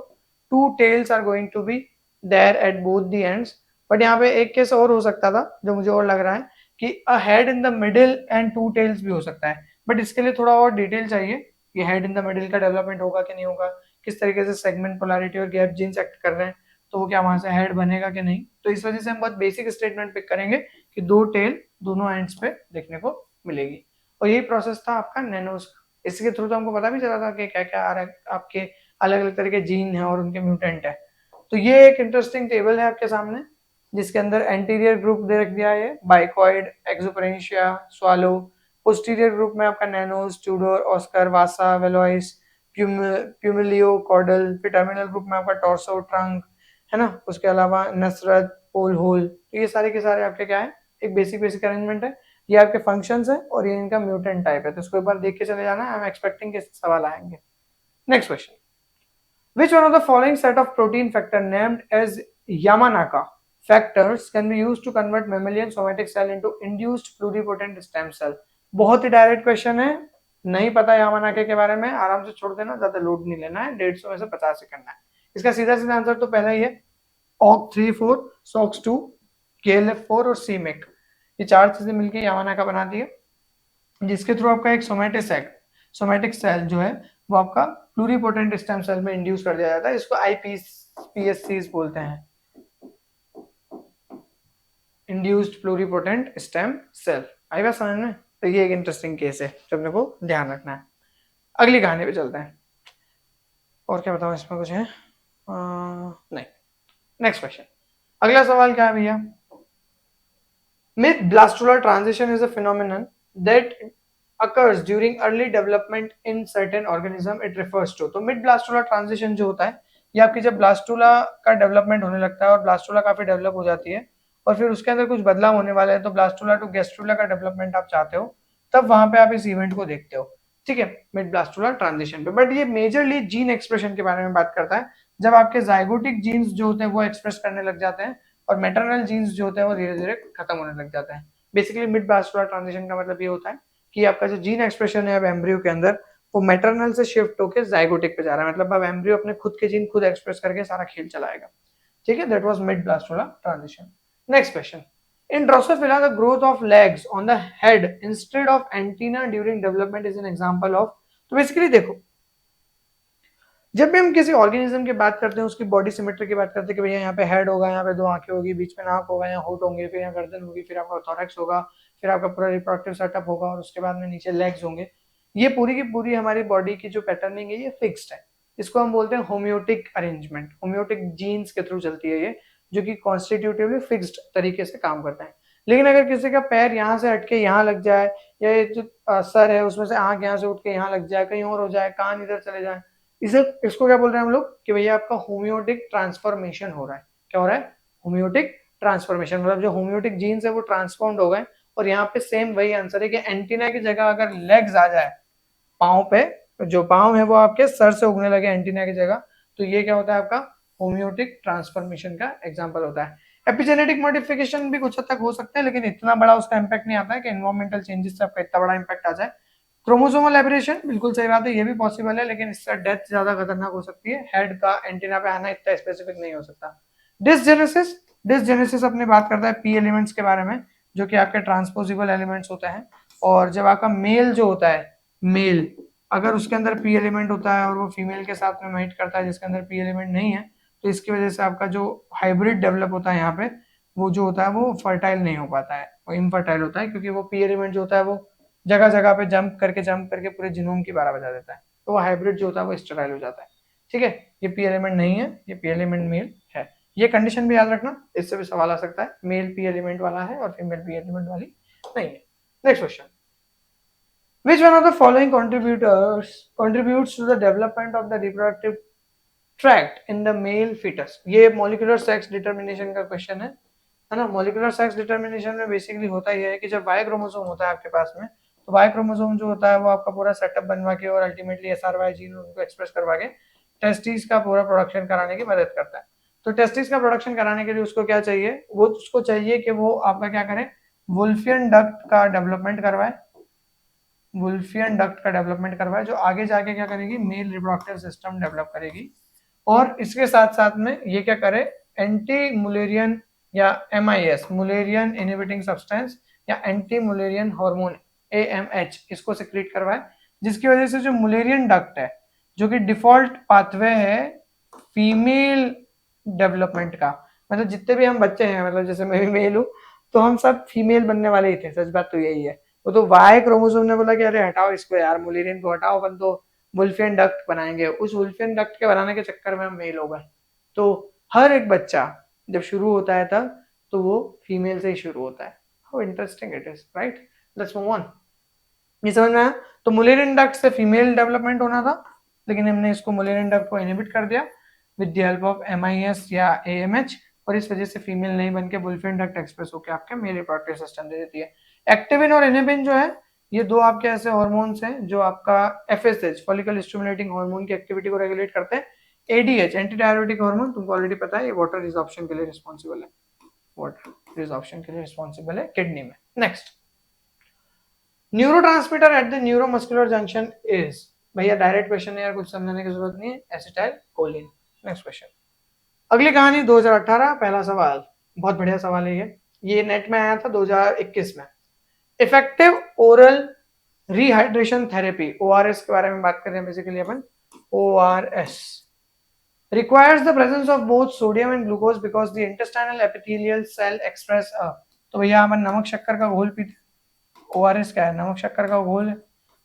two tails are going to be there at both the ends. But यहाँ पे एक केस और हो सकता था जो मुझे और लग रहा है कि a head in the middle and two tails भी हो सकता है, बट इसके लिए थोड़ा और डिटेल चाहिए कि हेड इन द मिडिल का डेवलपमेंट होगा कि नहीं होगा, किस तरीके से सेगमेंट पोलैरिटी और गैप जीन्स एक्ट कर रहे हैं, तो वो क्या वहां से हेड बनेगा कि नहीं। तो इस वजह से हम बहुत बेसिक स्टेटमेंट पिक करेंगे कि दो टेल दोनों एंड्स पे देखने को मिलेगी, और यही प्रोसेस था आपका नैनोस का। इसके थ्रू तो हमको पता भी चला था कि क्या क्या आ रहा है, आपके अलग अलग तरह के जीन है और उनके म्यूटेंट है। तो ये एक इंटरेस्टिंग टेबल है आपके सामने, जिसके अंदर एंटीरियर ग्रुप दे रख दिया है बाइकॉइड, एक्सोपरेंशिया, स्वालो। पोस्टीरियर ग्रुप में आपका नैनोस, ट्यूडोर, ऑस्कर, वासा, वेलोइस, प्यूमिलियो, कॉर्डल। फिर टर्मिनल ग्रुप में आपका टॉर्सो, ट्रंक, है ना। उसके अलावा नसरत, पोल होल। तो ये सारे के सारे आपके क्या है, एक बेसिक बेसिक अरेंजमेंट है। ये आपके फंक्शंस है और ये इनका म्यूटेंट टाइप है, तो इसको एक बार देख के चले जाना है। आई एम एक्सपेक्टिंग के सवाल आएंगे। Next question, which one of the following set of protein factor named as Yamanaka factors can be used to convert mammalian somatic cell into induced pluripotent stem cell। बहुत ही direct question है, नहीं पता यामानाके के बारे में आराम से छोड़ देना, ज्यादा लोड नहीं लेना है, 150 में से 50 से करना है। इसका सीधा सीधा आंसर तो पहला ही है, OC3 4, SOX2, KLF4 और CMYC। ये चार चीजें मिलकर यामानाका बनाती है, जिसके थ्रू आपका एक सोमेटिक सेल जो है वो आपका प्लूरिपोटेंट स्टेम सेल में इंड्यूस कर दिया जाता है। इसको IPSCs बोलते हैं, इंड्यूस्ड प्लूरिपोटेंट स्टेम सेल। आई बात समझ में। तो ये एक इंटरेस्टिंग केस है जो अपने को ध्यान रखना है। अगली कहानी पे चलते हैं, और क्या बताऊं इसमें कुछ है नहीं। नेक्स्ट क्वेश्चन, अगला सवाल क्या है भैया, mid blastular transition is a phenomenon that occurs during early development in certain organism it refers to। तो मिड ब्लास्टुला ट्रांजिशन जो होता है, ये आपकी जब ब्लास्टुला का डेवलपमेंट होने लगता है और ब्लास्टुला काफी डेवलप हो जाती है और फिर उसके अंदर कुछ बदलाव होने वाले हैं, तो ब्लास्टुला टू गैस्ट्रुला का डेवलपमेंट आप चाहते हो, तब वहां पे आप इस इवेंट को देखते हो। ठीक है, मिड ब्लास्टुला ट्रांजिशन पे। बट ये मेजरली जीन एक्सप्रेशन के बारे में बात करता है, जब आपके जाइगोटिक जीन्स जो होते हैं वो एक्सप्रेस करने लग जाते हैं और मैटरनल जीन्स जो होते हैं वो धीरे धीरे खत्म होने लग जाते हैं। बेसिकली मिड ब्लास्टुला ट्रांजिशन का मतलब ये होता है कि आपका जो जीन एक्सप्रेशन है अब एम्ब्रियो के अंदर, वो मैटरनल से शिफ्ट होकर जाइगोटिक पे जा रहा है, मतलब अब एम्ब्रियो अपने खुद के जीन खुद एक्सप्रेस करके सारा खेल चलाएगा। ठीक है, that was mid blastula transition. Next question, in Drosophila the growth of legs on the head instead of antenna during development is an example of. तो बेसिकली देखो, जब भी हम किसी ऑर्गेनिज्म की बात करते हैं, उसकी बॉडी सिमेट्री की बात करते हैं कि भैया यहाँ पे हेड होगा, यहाँ पे दो आंखें होगी, बीच में नाक होगा, यहाँ होठ होंगे, फिर यहाँ गर्दन होगी, फिर आपका थोरैक्स होगा, फिर आपका पूरा रिप्रोडक्टिव सेटअप होगा और उसके बाद में नीचे लेग्स होंगे। ये पूरी की पूरी हमारी बॉडी की जो पैटर्निंग है ये फिक्स्ड है। इसको हम बोलते हैं होम्योटिक अरेंजमेंट, होम्योटिक जीन्स के थ्रू चलती है ये, जो कि कॉन्स्टिट्यूटिवली फिक्स्ड तरीके से काम करता है। लेकिन अगर किसी का पैर यहाँ से हटके यहाँ लग जाए, या ये जो सर है उसमें से आंख यहाँ से उठ के यहाँ लग जाए, कहीं और हो जाए, कान इधर चले जाए, इसे इसको क्या बोल रहे हैं हम लोग कि भैया आपका होम्योटिक ट्रांसफॉर्मेशन हो रहा है। क्या हो रहा है? होम्योटिक ट्रांसफॉर्मेशन, मतलब जो होम्योटिक जीन्स है वो ट्रांसफॉर्म्ड हो गए। और यहाँ पे सेम वही आंसर है कि एंटीना की जगह अगर लेग्स आ जाए पाँव पे, जो पाँव है वो आपके सर से उगने लगे एंटीना की जगह, तो ये क्या होता है आपका होम्योटिक ट्रांसफॉर्मेशन का एग्जांपल होता है। एपिजेनेटिक मॉडिफिकेशन भी कुछ हद तक हो सकते हैं, लेकिन इतना बड़ा उसका इंपैक्ट नहीं आता है कि एनवायरमेंटल चेंजेस से आपका इतना बड़ा इंपैक्ट आ जाए। क्रोमोसोमल एबरेशन बिल्कुल सही बात है, ये भी पॉसिबल है, लेकिन इससे डेथ ज्यादा खतरनाक हो सकती है। हेड का एंटीना पे आना इतना स्पेसिफिक नहीं हो सकता। डिसजेनेसिस, डिसजेनेसिस अपनी बात करता है पी एलिमेंट्स के बारे में, जो कि आपके ट्रांसपोजिबल एलिमेंट्स होते हैं। और जब आपका मेल जो होता है, मेल अगर उसके अंदर पी एलिमेंट होता है और वो फीमेल के साथ में माइट करता है जिसके अंदर पी एलिमेंट नहीं है, तो इसकी वजह से आपका जो हाइब्रिड डेवलप होता है यहाँ पे, वो जो होता है वो फर्टाइल नहीं हो पाता है, वो इनफर्टाइल होता है, क्योंकि वो पी एलिमेंट जो होता है वो जगह जगह पे जंप करके पूरे जीनोम की 12 बजा देता है, तो वो हाइब्रिड जो होता है वो स्टेराइल हो जाता है। ठीक है, ये पी एलिमेंट नहीं है, ये पी एलिमेंट मेल है। ये कंडीशन भी याद रखना, इससे भी सवाल आ सकता है, मेल पी एलिमेंट वाला है और फीमेल पी एलिमेंट वाली नहीं है। Next question, which one of the following contributes to the development of the reproductive tract in the male fetus? ये molecular sex determination का क्वेश्चन है ना। molecular sex determination में बेसिकली होता यह है कि जब Y क्रोमोसोम होता है आपके पास में, तो Y क्रोमोसोम जो होता है वो आपका पूरा सेटअप बनवा के और अल्टीमेटली SRY जीन उनको एक्सप्रेस करवा के टेस्टिस का पूरा प्रोडक्शन कराने की मदद करता है। तो टेस्टिस का प्रोडक्शन कराने के लिए उसको क्या चाहिए, वो उसको चाहिए कि वो आपका क्या करे, वुल्फियन डक्ट का डेवलपमेंट करवाए, वुल्फियन डक्ट का डेवलपमेंट करवाए, जो आगे जाके क्या करेगी, मेल रिप्रोडक्टिव सिस्टम डेवलप करेगी। और इसके साथ साथ में ये क्या करे, एंटी मुलेरियन या MIS, मुलेरियन इनहिबिटिंग सब्सटेंस या एंटी मुलेरियन हार्मोन AMH, इसको सिक्रीट करवाए, जिसकी वजह से जो मुलेरियन डक्ट है, जो कि डिफॉल्ट पाथवे है फीमेल डेवलपमेंट का, मतलब जितने भी हम बच्चे हैं, मतलब जैसे मैं भी मेल हूँ, तो हम सब फीमेल बनने वाले ही थे, सच बात तो यही है। वो तो वाई क्रोमोसोम ने बोला कि अरे हटाओ इसको यार, मुलेरियन को हटाओ, अपन तो वुल्फियन डक्ट बनाएंगे। उस वुल्फियन डक्ट के बनाने के चक्कर में हम मेल हो गए। तो हर एक बच्चा जब शुरू होता है तब, तो वो फीमेल से ही शुरू होता है। How interesting it is, right? Let's move on. ये समझ में आया? तो मुलेरियन डक्ट से फीमेल डेवलपमेंट होना था, लेकिन हमने इसको मुलेरियन डक्ट को इनहिबिट कर दिया with the help of MIS या AMH, और इस वजह से फीमेल नहीं बन के वुल्फियन डक्ट एक्सप्रेस होकर आपके मेल रिप्रोडक्टिव सिस्टम दे देती है। एक्टिविन और इनहिबिन जो है, ये दो आपके ऐसे हार्मोन्स हैं जो आपका FSH, फॉलिकल स्टिमुलेटिंग हार्मोन की एक्टिविटी को रेगुलेट करते हैं। ADH, एंटी डायरेटिक हार्मोन, तुमको ऑलरेडी पता है, ये वाटर रिजॉर्प्शन के लिए रिस्पॉन्सिबल है, वाटर रिजॉर्प्शन के लिए रिस्पॉन्सिबल है किडनी में। Next, neurotransmitter at the neuromuscular junction is, भैया डायरेक्ट क्वेश्चन है यार, कुछ समझने की जरूरत नहीं है, एसिटाइल कोलिन। नेक्स्ट क्वेश्चन, अगली कहानी 2018, पहला सवाल, बहुत बढ़िया सवाल है ये नेट में आया था 2021 में। Effective oral rehydration therapy, ORS के बारे में बात कर रहे हैं basically upon. ORS requires the presence of both sodium and glucose because the intestinal epithelial cell express a, तो भैया अपन नमक शक्कर का घोल पीते, ORS क्या है, नमक शक्कर का घोल है।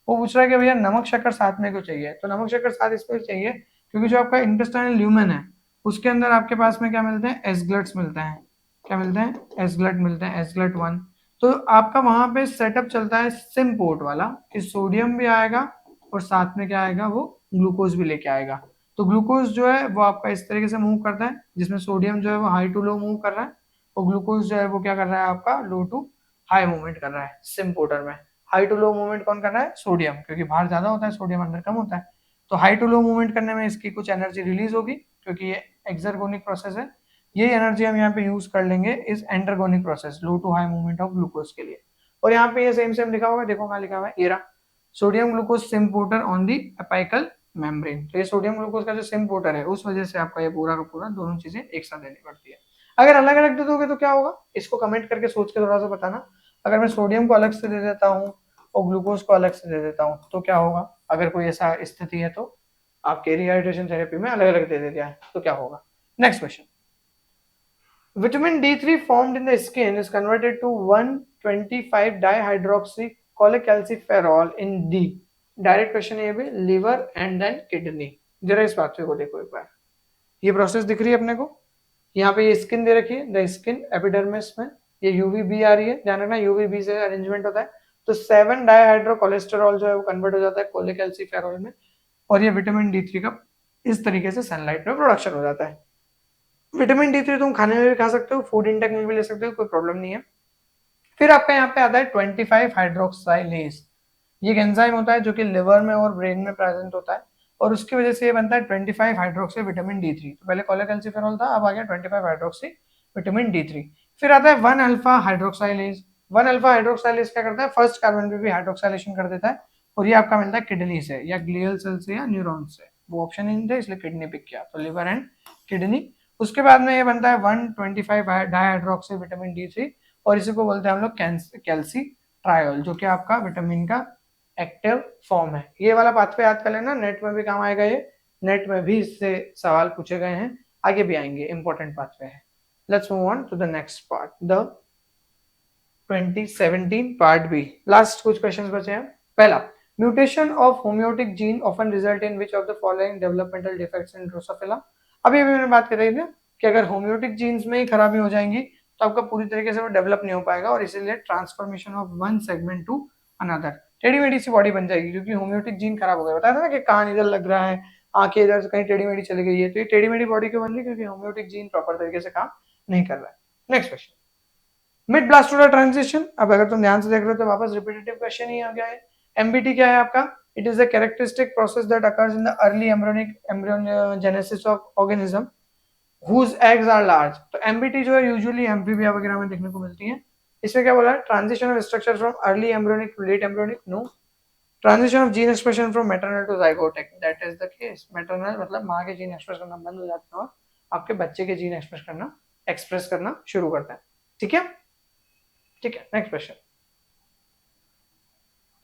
वो पूछ रहा है कि भैया नमक शक्कर साथ में क्यों चाहिए, तो नमक शक्कर साथ इसलिए चाहिए क्योंकि जो आपका इंटेस्टाइनल ल्यूमेन है उसके अंदर आपके पास में क्या मिलते हैं, एसग्लट्स मिलते हैं। क्या मिलते हैं? एसग्लट मिलते हैं, एसग्लट 1। तो आपका वहां पे सेटअप चलता है सिम पोर्ट वाला, कि सोडियम भी आएगा और साथ में क्या आएगा, वो ग्लूकोज भी लेके आएगा। तो ग्लूकोज जो है वो आपका इस तरीके से मूव करता है, जिसमें सोडियम जो है वो हाई टू लो मूव कर रहा है, और ग्लूकोज जो है वो क्या कर रहा है, आपका लो टू हाई मूवमेंट कर रहा है सिम पोर्टर में। हाई टू लो मूवमेंट कौन कर रहा है? सोडियम, क्योंकि बाहर ज्यादा होता है, सोडियम अंदर कम होता है। तो हाई टू लो मूवमेंट करने में इसकी कुछ एनर्जी रिलीज होगी, क्योंकि ये एक्सर्गोनिक प्रोसेस है। ये एनर्जी हम यहाँ पे यूज कर लेंगे इस endergonic process, low to high movement of glucose के लिए। और यहाँ पे ये सेम सेम लिखा होगा, देखो कहाँ लिखा हुआ है, era sodium glucose SIM porter on the apical membrane. तो ये सोडियम ग्लूकोज का जो सिम पोर्टर है, उस वजह से आपका ये पूरा का पूरा दोनों चीजें एक साथ देनी पड़ती है। अगर अलग अलग दे दोगे तो क्या होगा, इसको कमेंट करके सोच के थोड़ा सा बताना। अगर मैं सोडियम को अलग से दे देता हूँ और ग्लूकोज को अलग से दे देता हूँ तो क्या होगा, अगर कोई ऐसा स्थिति है तो आपके रिहाइड्रेशन थेरेपी में अलग अलग दे दिया है तो क्या होगा। Next question, vitamin D3 formed in the skin is converted to 125 dihydroxycholecalciferol in D. Direct question है ये भी, लिवर एंड देन किडनी। जरा इस पाथवे को देखो एक बार, ये प्रोसेस दिख रही है अपने को, यहाँ पे ये स्किन दे रखी है, द स्किन एपिडर्मिस में ये यूवीबी आ रही है, ध्यान रखना यूवीबी से अरेंजमेंट होता है। तो 7 डाइहाइड्रो कोलेस्टेरॉल जो है वो कन्वर्ट हो जाता है कोलेकैल्सिफेरॉल में, और ये विटामिन D3 का इस तरीके से सनलाइट में प्रोडक्शन हो जाता है। विटामिन D3 तुम खाने में भी खा सकते हो, फूड इंटेक में भी ले सकते हो, कोई प्रॉब्लम नहीं है। फिर आपका यहाँ पे आता है 25 हाइड्रोक्साइलेज। ये एक एंजाइम होता है जो कि लिवर में और ब्रेन में प्रेजेंट होता है, और उसकी वजह से ये बनता है 25 हाइड्रोक्सी विटामिन D3। तो पहले कोलेकैल्सिफेरॉल था, अब आ गया 25 हाइड्रोक्सी विटामिन D3। फिर आता है 1 अल्फा हाइड्रोक्साइलेज। 1 अल्फा हाइड्रोक्साइलेज क्या करता है, फर्स्ट कार्बन पे भी हाइड्रोक्साइलेशन कर देता है, और ये आपका मिलता है किडनी से या ग्लियल सेल से या न्यूरॉन से। वो ऑप्शन नहीं थे इसलिए किडनी पिक किया, तो लिवर एंड किडनी। उसके बाद में ये बनता है 125 डाइहाइड्रोक्सी विटामिन D3, और इसी को बोलते हैं हम लोग कैल्सी ट्रायोल, जो कि आपका विटामिन का एक्टिव फॉर्म है। ये वाला पाथवे याद कर लेना, नेट में भी काम आएगा, ये नेट में भी इससे सवाल पूछे गए हैं, आगे भी आएंगे, इंपॉर्टेंट पाथवे है। Let's move on to the next part, the 2017 part B. Last कुछ क्वेश्चंस बचे हैं। पहला, mutation of homeotic gene often result in which of the following developmental defects in Drosophila. अभी मैंने बात कर रही थी कि अगर होम्योटिक जीन्स में ही खराबी हो जाएंगी तो आपका पूरी तरीके से वो डेवलप नहीं हो पाएगा, और इसीलिए transformation of one segment to another, टेढ़ी मेढ़ी सी बॉडी बन जाएगी, क्योंकि होम्योटिक जीन खराब हो गया। बताया था ना कि कान इधर लग रहा है, आंखें इधर से कहीं टेढ़ी मेढ़ी चली गई है, तो ये टेढ़ी मेढ़ी बॉडी क्यों बन रही है, क्योंकि होम्योटिक जीन प्रॉपर तरीके से काम नहीं कर रहा है। Next question, mid blastular transition. अब अगर तुम ध्यान से देख रहे हो तो वापस रिपीटेटिव क्वेश्चन ही आ गया है। एमबीटी क्या है आपका, it is a characteristic process that occurs in the early embryogenesis of organism whose eggs are large। तो एमबीटी जो है यूजुअली एम्फीबिया वगैरह में देखने को मिलती है। इसमें क्या बोला है, transition of structure from early embryonic to late embryonic, no. Transition of gene expression from maternal to zygotic, that is the case. Maternal मतलब माँ के जीन एक्सप्रेस करना बंद हो जाता है और आपके बच्चे के जीन एक्सप्रेस करना शुरू करता है। ठीक है, ठीक है। Next question,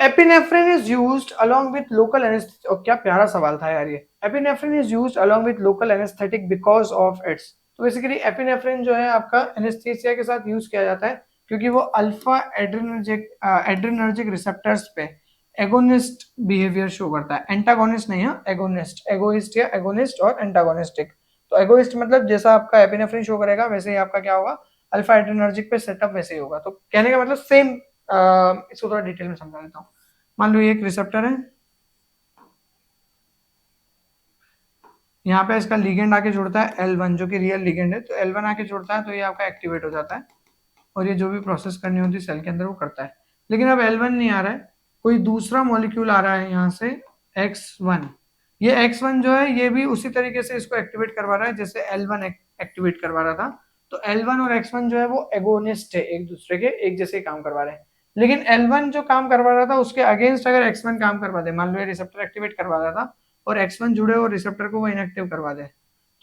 epinephrine is used along with local anaesthetic. क्या प्यारा सवाल था यार ये। Epinephrine is used along with local anaesthetic because of its. तो बेसिकली एपिनेफ्रिन जो है आपका एनेस्थीसिया के साथ यूज किया जाता है, क्योंकि वो अल्फा एड्रेनर्जिक रिसेप्टर्स पे एगोनिस्ट बिहेवियर शो करता है। एंटागोनिस्ट नहीं है, एगोनिस्ट, एगोइस्ट या एगोनिस्ट और एंटागोनिस्टिक। तो एगोइस्ट मतलब जैसा आपका एपिनेफ्रिन शो करेगा वैसे ही आपका क्या होगा, अल्फा एड्रेनर्जिक पे सेटअप वैसे ही होगा। तो कहने का मतलब सेम। इसको थोड़ा डिटेल में समझा देता हूँ। मान लो ये एक रिसेप्टर है, यहाँ पे इसका लिगेंड आके जुड़ता है L1, जो कि रियल लिगेंड है। तो L1 आके जुड़ता है तो ये आपका एक्टिवेट हो जाता है, और ये जो भी प्रोसेस करनी होती है सेल के अंदर वो करता है। लेकिन अब L1 नहीं आ रहा है, कोई दूसरा मॉलिक्यूल आ रहा है यहाँ से X1। ये X1 जो है ये भी उसी तरीके से इसको एक्टिवेट करवा रहा है जैसे L1 एक्टिवेट करवा रहा था। तो L1 और X1 जो है वो एगोनिस्ट है, एक दूसरे के एक जैसे काम करवा रहे हैं। लेकिन L1 जो काम करवा रहा था उसके अगेंस्ट अगर X1 काम करवा दे, मान लो ये रिसेप्टर एक्टिवेट करवा रहा था और X1 जुड़े और रिसेप्टर को वो इनएक्टिव करवा दे,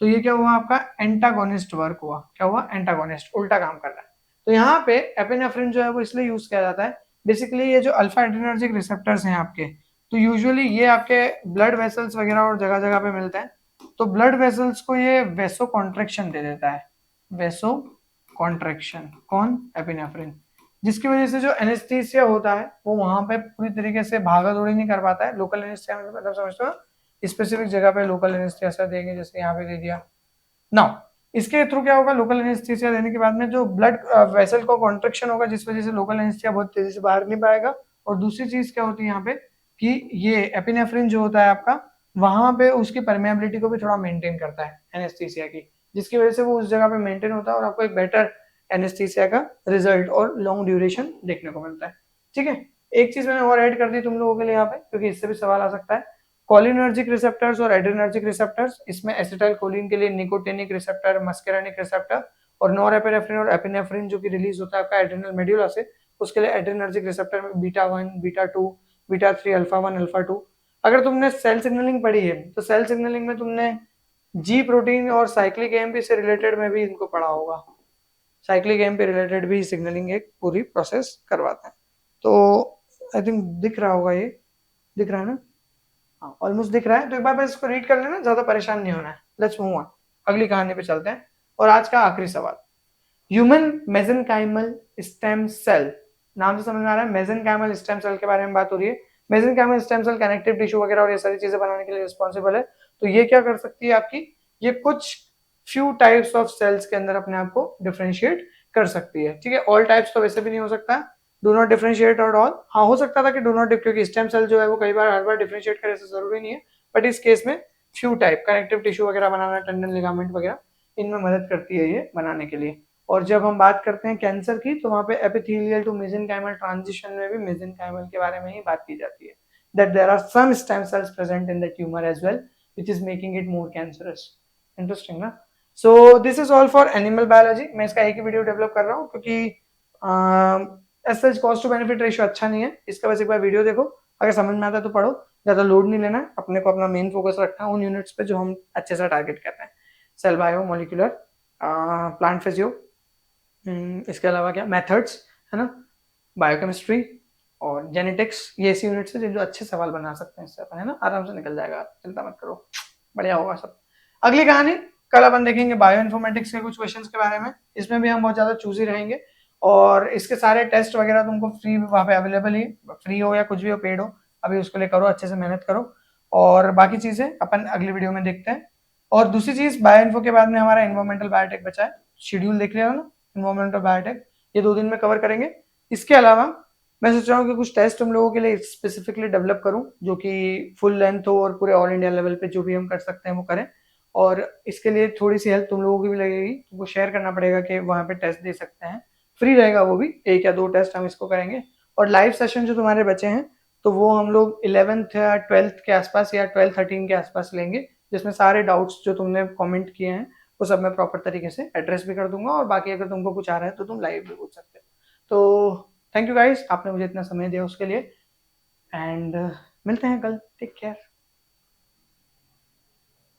तो ये क्या हुआ, आपका एंटागोनिस्ट वर्क हुआ। क्या हुआ, एंटागोनिस्ट, उल्टा काम कर रहा है। तो यहाँ पे एपिनेफ्रिन जो है वो इसलिए यूज किया जाता है, बेसिकली ये जो अल्फा एड्रेनर्जिक रिसेप्टर्स हैं आपके, तो यूजुअली ये आपके ब्लड वेसल्स वगैरह और जगह जगह पे मिलते हैं। तो ब्लड वेसल्स को ये वेसो कॉन्ट्रेक्शन दे देता है, वेसो कॉन्ट्रेक्शन, कौन, एपिनेफ्रिन, जिसकी वजह से जो एनेस्थीसिया होता है वो वहां पे पूरी तरीके से भागा दौड़ी नहीं कर पाता है। लोकल एनेस्थीसिया मतलब समझते हो, स्पेसिफिक जगह पे लोकल एनेस्थीसिया देंगे, जैसे यहाँ पे दे दिया। नाउ इसके थ्रू क्या होगा, लोकल एनेस्थीसिया देने के बाद में जो ब्लड वेसल को कॉन्ट्रेक्शन होगा, जिस वजह से लोकल एनेस्थीसिया बहुत तेजी से बाहर नहीं पाएगा। और दूसरी चीज क्या होती है यहाँ पे कि ये एपिनेफ्रिन जो होता है आपका, वहां पे उसकी परमेबिलिटी को भी थोड़ा मेंटेन करता है एनेस्थीसिया की, जिसकी वजह से वो उस जगह पे मेंटेन होता है और आपको एक बेटर एनेस्थीसिया का रिजल्ट और लॉन्ग ड्यूरेशन देखने को मिलता है। ठीक है, एक चीज मैंने और ऐड कर दी तुम लोगों के लिए यहाँ पे, क्योंकि इससे भी सवाल आ सकता है। कोलिनर्जिक रिसेप्टर्स और एड्रेनर्जिक रिसेप्टर्स, इसमें एसिटाइल कोलिन के लिए निकोटिनिक रिसेप्टर, मस्केरानिक रिसेप्टर, और नॉरएपिनेफ्रिन और एपिनेफ्रिन जो कि रिलीज होता है आपका एड्रेनल मेड्यूला से, उसके लिए एड्रेनर्जिक रिसेप्टर में beta 1, beta 2, beta 3, alpha 1, alpha 2। अगर तुमने सेल सिग्नलिंग पढ़ी है तो सेल सिग्नलिंग में तुमने जी प्रोटीन और साइक्लिक एएमपी से रिलेटेड में भी इनको पढ़ा होगा। साइक्लिक एएमपी रिलेटेड भी सिग्नलिंग एक पूरी प्रोसेस करवाता है। तो आई थिंक दिख रहा होगा, ये दिख रहा है ना, हाँ ऑलमोस्ट दिख रहा है। तो एक बार बस इसको रीड कर लेना, ज्यादा परेशान नहीं होना है। लेट्स मूव ऑन, अगली कहानी पे चलते हैं। और आज का आखिरी सवाल, ह्यूमन मेसेनकाइमल स्टेम सेल, नाम से समझ में आ रहा है मेसेनकाइमल स्टेम सेल के बारे में बात हो रही है। Mesenchymal stem cell connective tissue वगैरह और ये सारी चीजें बनाने के लिए रिस्पॉन्सिबल है। तो ये क्या कर सकती है आपकी, ये कुछ फ्यू टाइप्स ऑफ सेल्स के अंदर अपने आप को डिफरेंशिएट कर सकती है। ठीक है, ऑल टाइप्स तो वैसे भी नहीं हो सकता, do not differentiate at all. हाँ, हो सकता था कि डू नॉट, क्योंकि स्टेम सेल जो है वो कई बार हर बार डिफरेंशिएट करे, ऐसा जरूरी नहीं है, बट इस केस में फ्यू टाइप कनेक्टिव टिश्यू वगैरह बनाना, टेंडन लिगामेंट वगैरह, इनमें मदद करती है ये बनाने के लिए। और जब हम बात करते हैं कैंसर की, तो वहां पे एपिथेलियल टू मेसेंकाइमल ट्रांजिशन में भी मेसेंकाइमल के बारे में ही बात की जाती है, that there are some stem cells present in the tumor as well, which is making it more cancerous. Interesting ना? So this is all for animal biology. मैं इसका एक ही वीडियो डेवलप कर रहा हूँ क्योंकि as such cost to benefit ratio अच्छा नहीं है इसका। बस एक बार वीडियो देखो, अगर समझ में आता है तो पढ़ो, ज्यादा लोड नहीं लेना, अपने को अपना मेन फोकस रखना है उन यूनिट्स पे जो हम अच्छे से टारगेट कर रहे हैं। Cell bio, molecular, plant physio, इसके अलावा क्या मेथड्स है ना, बायोकेमिस्ट्री और जेनेटिक्स, ये ऐसी यूनिट्स है जो अच्छे सवाल बना सकते हैं इससे अपन, है ना, आराम से निकल जाएगा, चिंता मत करो, बढ़िया होगा सब। अगली कहानी कल अपन देखेंगे बायो इन्फॉर्मेटिक्स के कुछ क्वेश्चंस के बारे में। इसमें भी हम बहुत ज्यादा चूजी रहेंगे और इसके सारे टेस्ट वगैरह तुमको फ्री वहाँ पे अवेलेबल ही, फ्री हो या कुछ भी हो, पेड हो, अभी उसके लिए करो, अच्छे से मेहनत करो और बाकी चीजें अपन अगली वीडियो में देखते हैं। और दूसरी चीज, बायो इन्फो के बाद में हमारा इन्वायरमेंटल बायोटेक बचा है, शेड्यूल देख लिया ना, इन्वायरमेंटल बायोटेक, ये 2 दिन में कवर करेंगे। इसके अलावा मैं सोच रहा हूँ कि कुछ टेस्ट तुम लोगों के लिए स्पेसिफिकली डेवलप करूँ जो कि फुल लेंथ हो और पूरे ऑल इंडिया लेवल पे जो भी हम कर सकते हैं वो करें। और इसके लिए थोड़ी सी हेल्प तुम लोगों की भी लगेगी, तुमको शेयर करना पड़ेगा कि वहाँ पे टेस्ट दे सकते हैं, फ्री रहेगा वो भी, 1 या 2 टेस्ट हम इसको करेंगे। और लाइव सेशन जो तुम्हारे बचे हैं तो वो हम लोग 11th या 12th के आसपास या 12-13 के आसपास लेंगे, जिसमें सारे डाउट्स जो तुमने कमेंट किए हैं वो सब मैं प्रॉपर तरीके से एड्रेस भी कर दूंगा और बाकी अगर तुमको कुछ आ रहा है तो तुम लाइव भी पूछ सकते हो। तो थैंक यू गाइस, आपने मुझे इतना समय दिया उसके लिए, एंड मिलते हैं कल, टेक केयर।